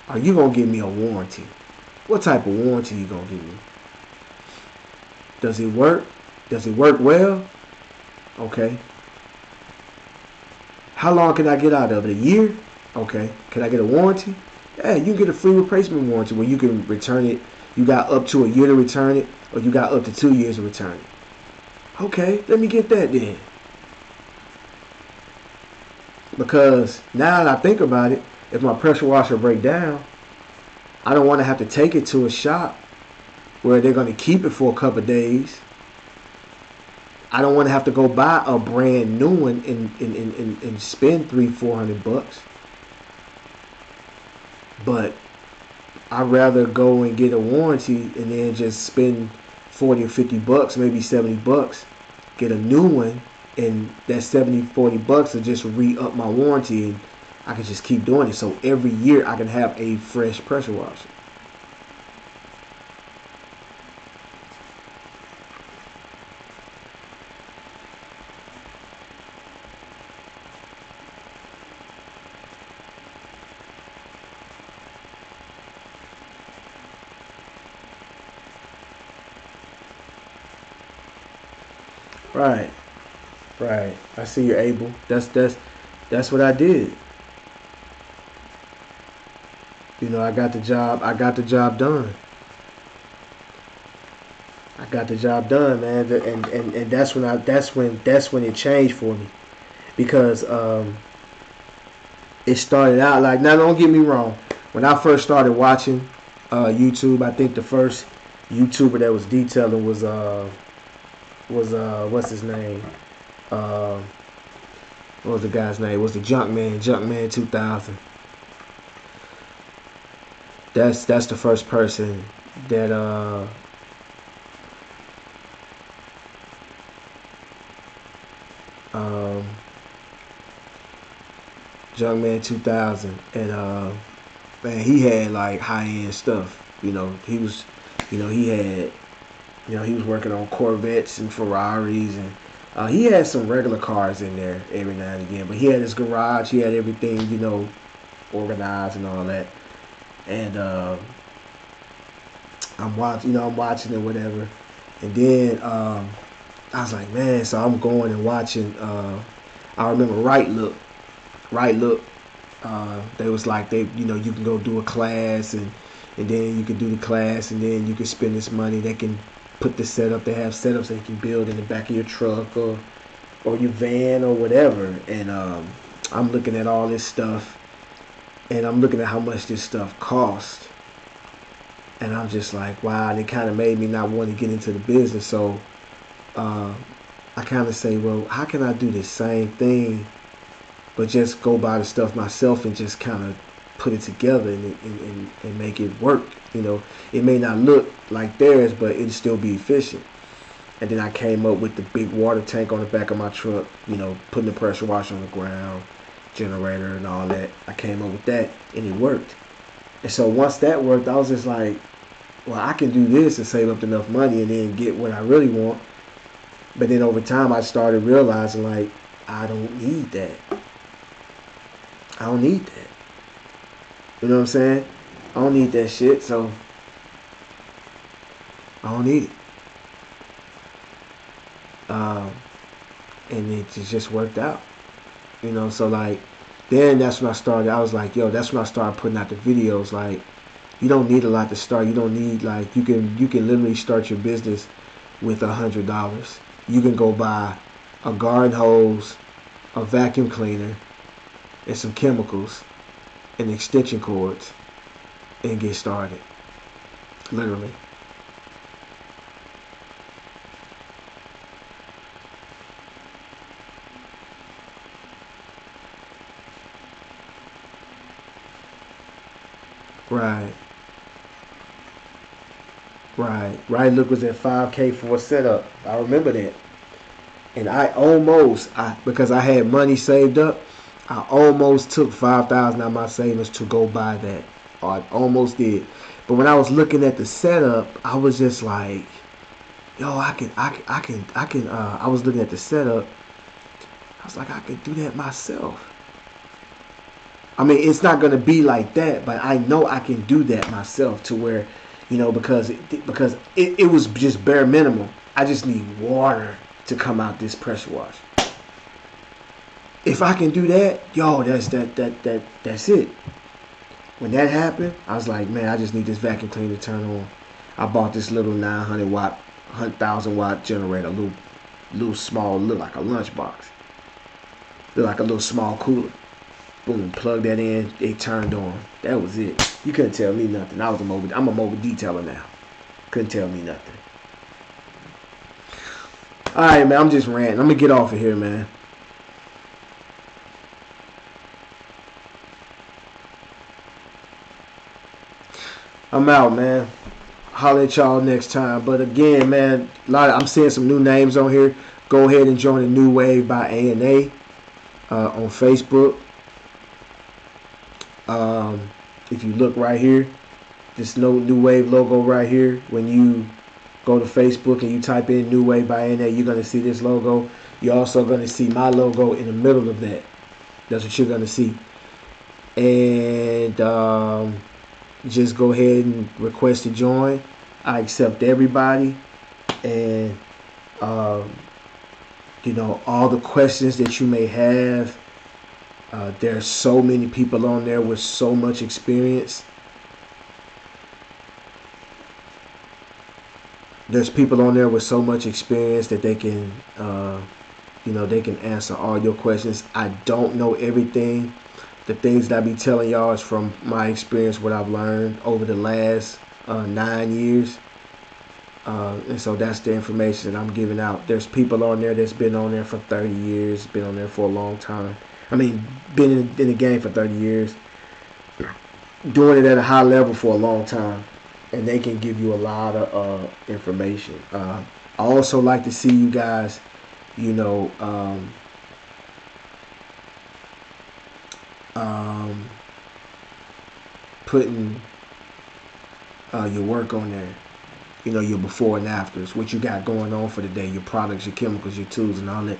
are you gonna give me a warranty? What type of warranty you gonna give me? Does it work? Does it work well? Okay. How long can I get out of it? A year? Okay, can I get a warranty? Yeah, you get a free replacement warranty where you can return it. You got up to a year to return it, or you got up to 2 years to return it. Okay, let me get that then. Because now that I think about it, if my pressure washer break down, I don't want to have to take it to a shop where they're going to keep it for a couple of days. I don't want to have to go buy a brand new one and spend 300-400 bucks. But I'd rather go and get a warranty and then just spend 40 or 50 bucks, maybe 70 bucks, get a new one, and that 70-40 bucks will just re-up my warranty, and I can just keep doing it. So every year I can have a fresh pressure washer. Right, right. I see you're able. That's what I did. I got the job. I got the job done. I got the job done, man. And that's when it changed for me because it started out like, now don't get me wrong, when I first started watching YouTube, I think the first YouTuber that was detailing was what's his name, uh, what was the guy's name, it was the Junkman 2000. That's the first person that um Junkman 2000. And man, he had like high end stuff. He was, he had, he was working on Corvettes and Ferraris, and he had some regular cars in there every now and again. But he had his garage. He had everything, organized and all that. And I'm watching it, whatever. And then I was like, man. So I'm going and watching. I remember Right Look. They was like, you can go do a class, and then you can do the class, and then you can spend this money. They can put the setup. They have setups they can build in the back of your truck or your van or whatever. And I'm looking at all this stuff, and I'm looking at how much this stuff costs, and I'm just like, wow. And it kind of made me not want to get into the business. So uh, I kind of say, well, how can I do the same thing, but just go buy the stuff myself and just kind of put it together and make it work. It may not look like theirs, but it'll still be efficient. And then I came up with the big water tank on the back of my truck, putting the pressure washer on the ground, generator and all that. I came up with that, and it worked. And so once that worked, I was just like, well, I can do this and save up enough money and then get what I really want. But then over time, I started realizing, like, I don't need that. I don't need that. You know what I'm saying? I don't need that shit, so I don't need it. Um, and it just worked out. So like, then that's when I started. I was like, yo, that's when I started putting out the videos. Like, you don't need a lot to start. You don't need, like, you can literally start your business with $100. You can go buy a garden hose, a vacuum cleaner, and some chemicals and extension cords and get started. Literally. Right. Right. Look was at 5K for a setup. I remember that. And because I had money saved up, I almost took 5,000 out of my savings to go buy that. I almost did. But when I was looking at the setup, I was just like, yo, I was looking at the setup. I was like, I could do that myself. I mean, it's not going to be like that, but I know I can do that myself to where, because it was just bare minimum. I just need water to come out this pressure wash. If I can do that, yo, that's it. When that happened, I was like, man, I just need this vacuum cleaner to turn on. I bought this little 900 watt, 1,000 watt generator, little small, look like a lunchbox, look like a little small cooler. Boom, plug that in, it turned on. That was it. You couldn't tell me nothing. I'm a mobile detailer now. Couldn't tell me nothing. All right, man. I'm just ranting. I'm gonna get off of here, man. I'm out, man. Holler at y'all next time. But again, man, I'm seeing some new names on here. Go ahead and join the New Wave by A&A on Facebook. If you look right here, this New Wave logo right here. When you go to Facebook and you type in New Wave by A&A, you're gonna see this logo. You're also gonna see my logo in the middle of that. That's what you're gonna see. And just go ahead and request to join. I accept everybody, and um, all the questions that you may have. There's so many people on there with so much experience. There's people on there with so much experience that they can, they can answer all your questions. I don't know everything. The things that I be telling y'all is from my experience, what I've learned over the last 9 years. And so that's the information that I'm giving out. There's people on there that's been on there for 30 years, been on there for a long time. I mean, been in the game for 30 years, doing it at a high level for a long time, and they can give you a lot of information. I also like to see you guys, you know, um, putting your work on there. Your before and afters, what you got going on for the day, your products, your chemicals, your tools, and all that.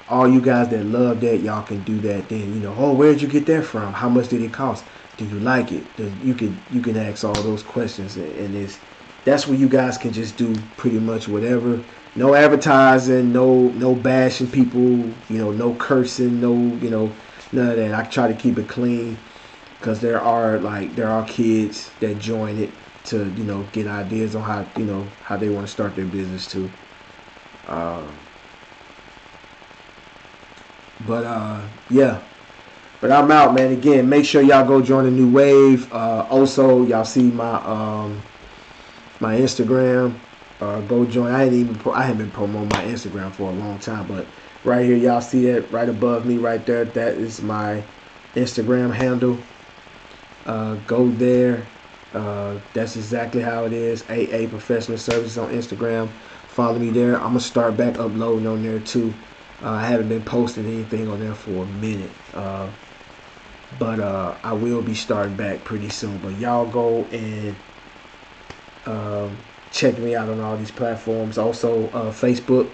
All you guys that love that, y'all can do that. Then oh, where'd you get that from? How much did it cost? Do you like it? Then you can ask all those questions, and that's where you guys can just do pretty much whatever. No advertising, no bashing people, no cursing, no none of that. I try to keep it clean because there are kids that join it to get ideas on how they want to start their business too. Uh, yeah. But I'm out, man. Again, make sure y'all go join the New Wave. Also, y'all see my Instagram. Go join. I haven't been promoting my Instagram for a long time, but right here, y'all see it right above me, right there. That is my Instagram handle. Go there. That's exactly how it is. AA Professional Services on Instagram. Follow me there. I'm gonna start back uploading on there too. I haven't been posting anything on there for a minute, but I will be starting back pretty soon. But y'all go and check me out on all these platforms. Also, Facebook.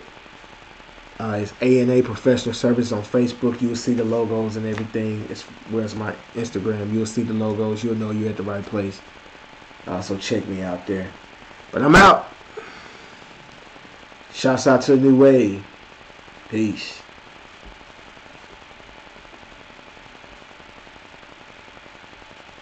It's A&A Professional Service on Facebook. You'll see the logos and everything. Where's my Instagram? You'll see the logos. You'll know you're at the right place. So check me out there. But I'm out. Shouts out to the New Wave. Peace.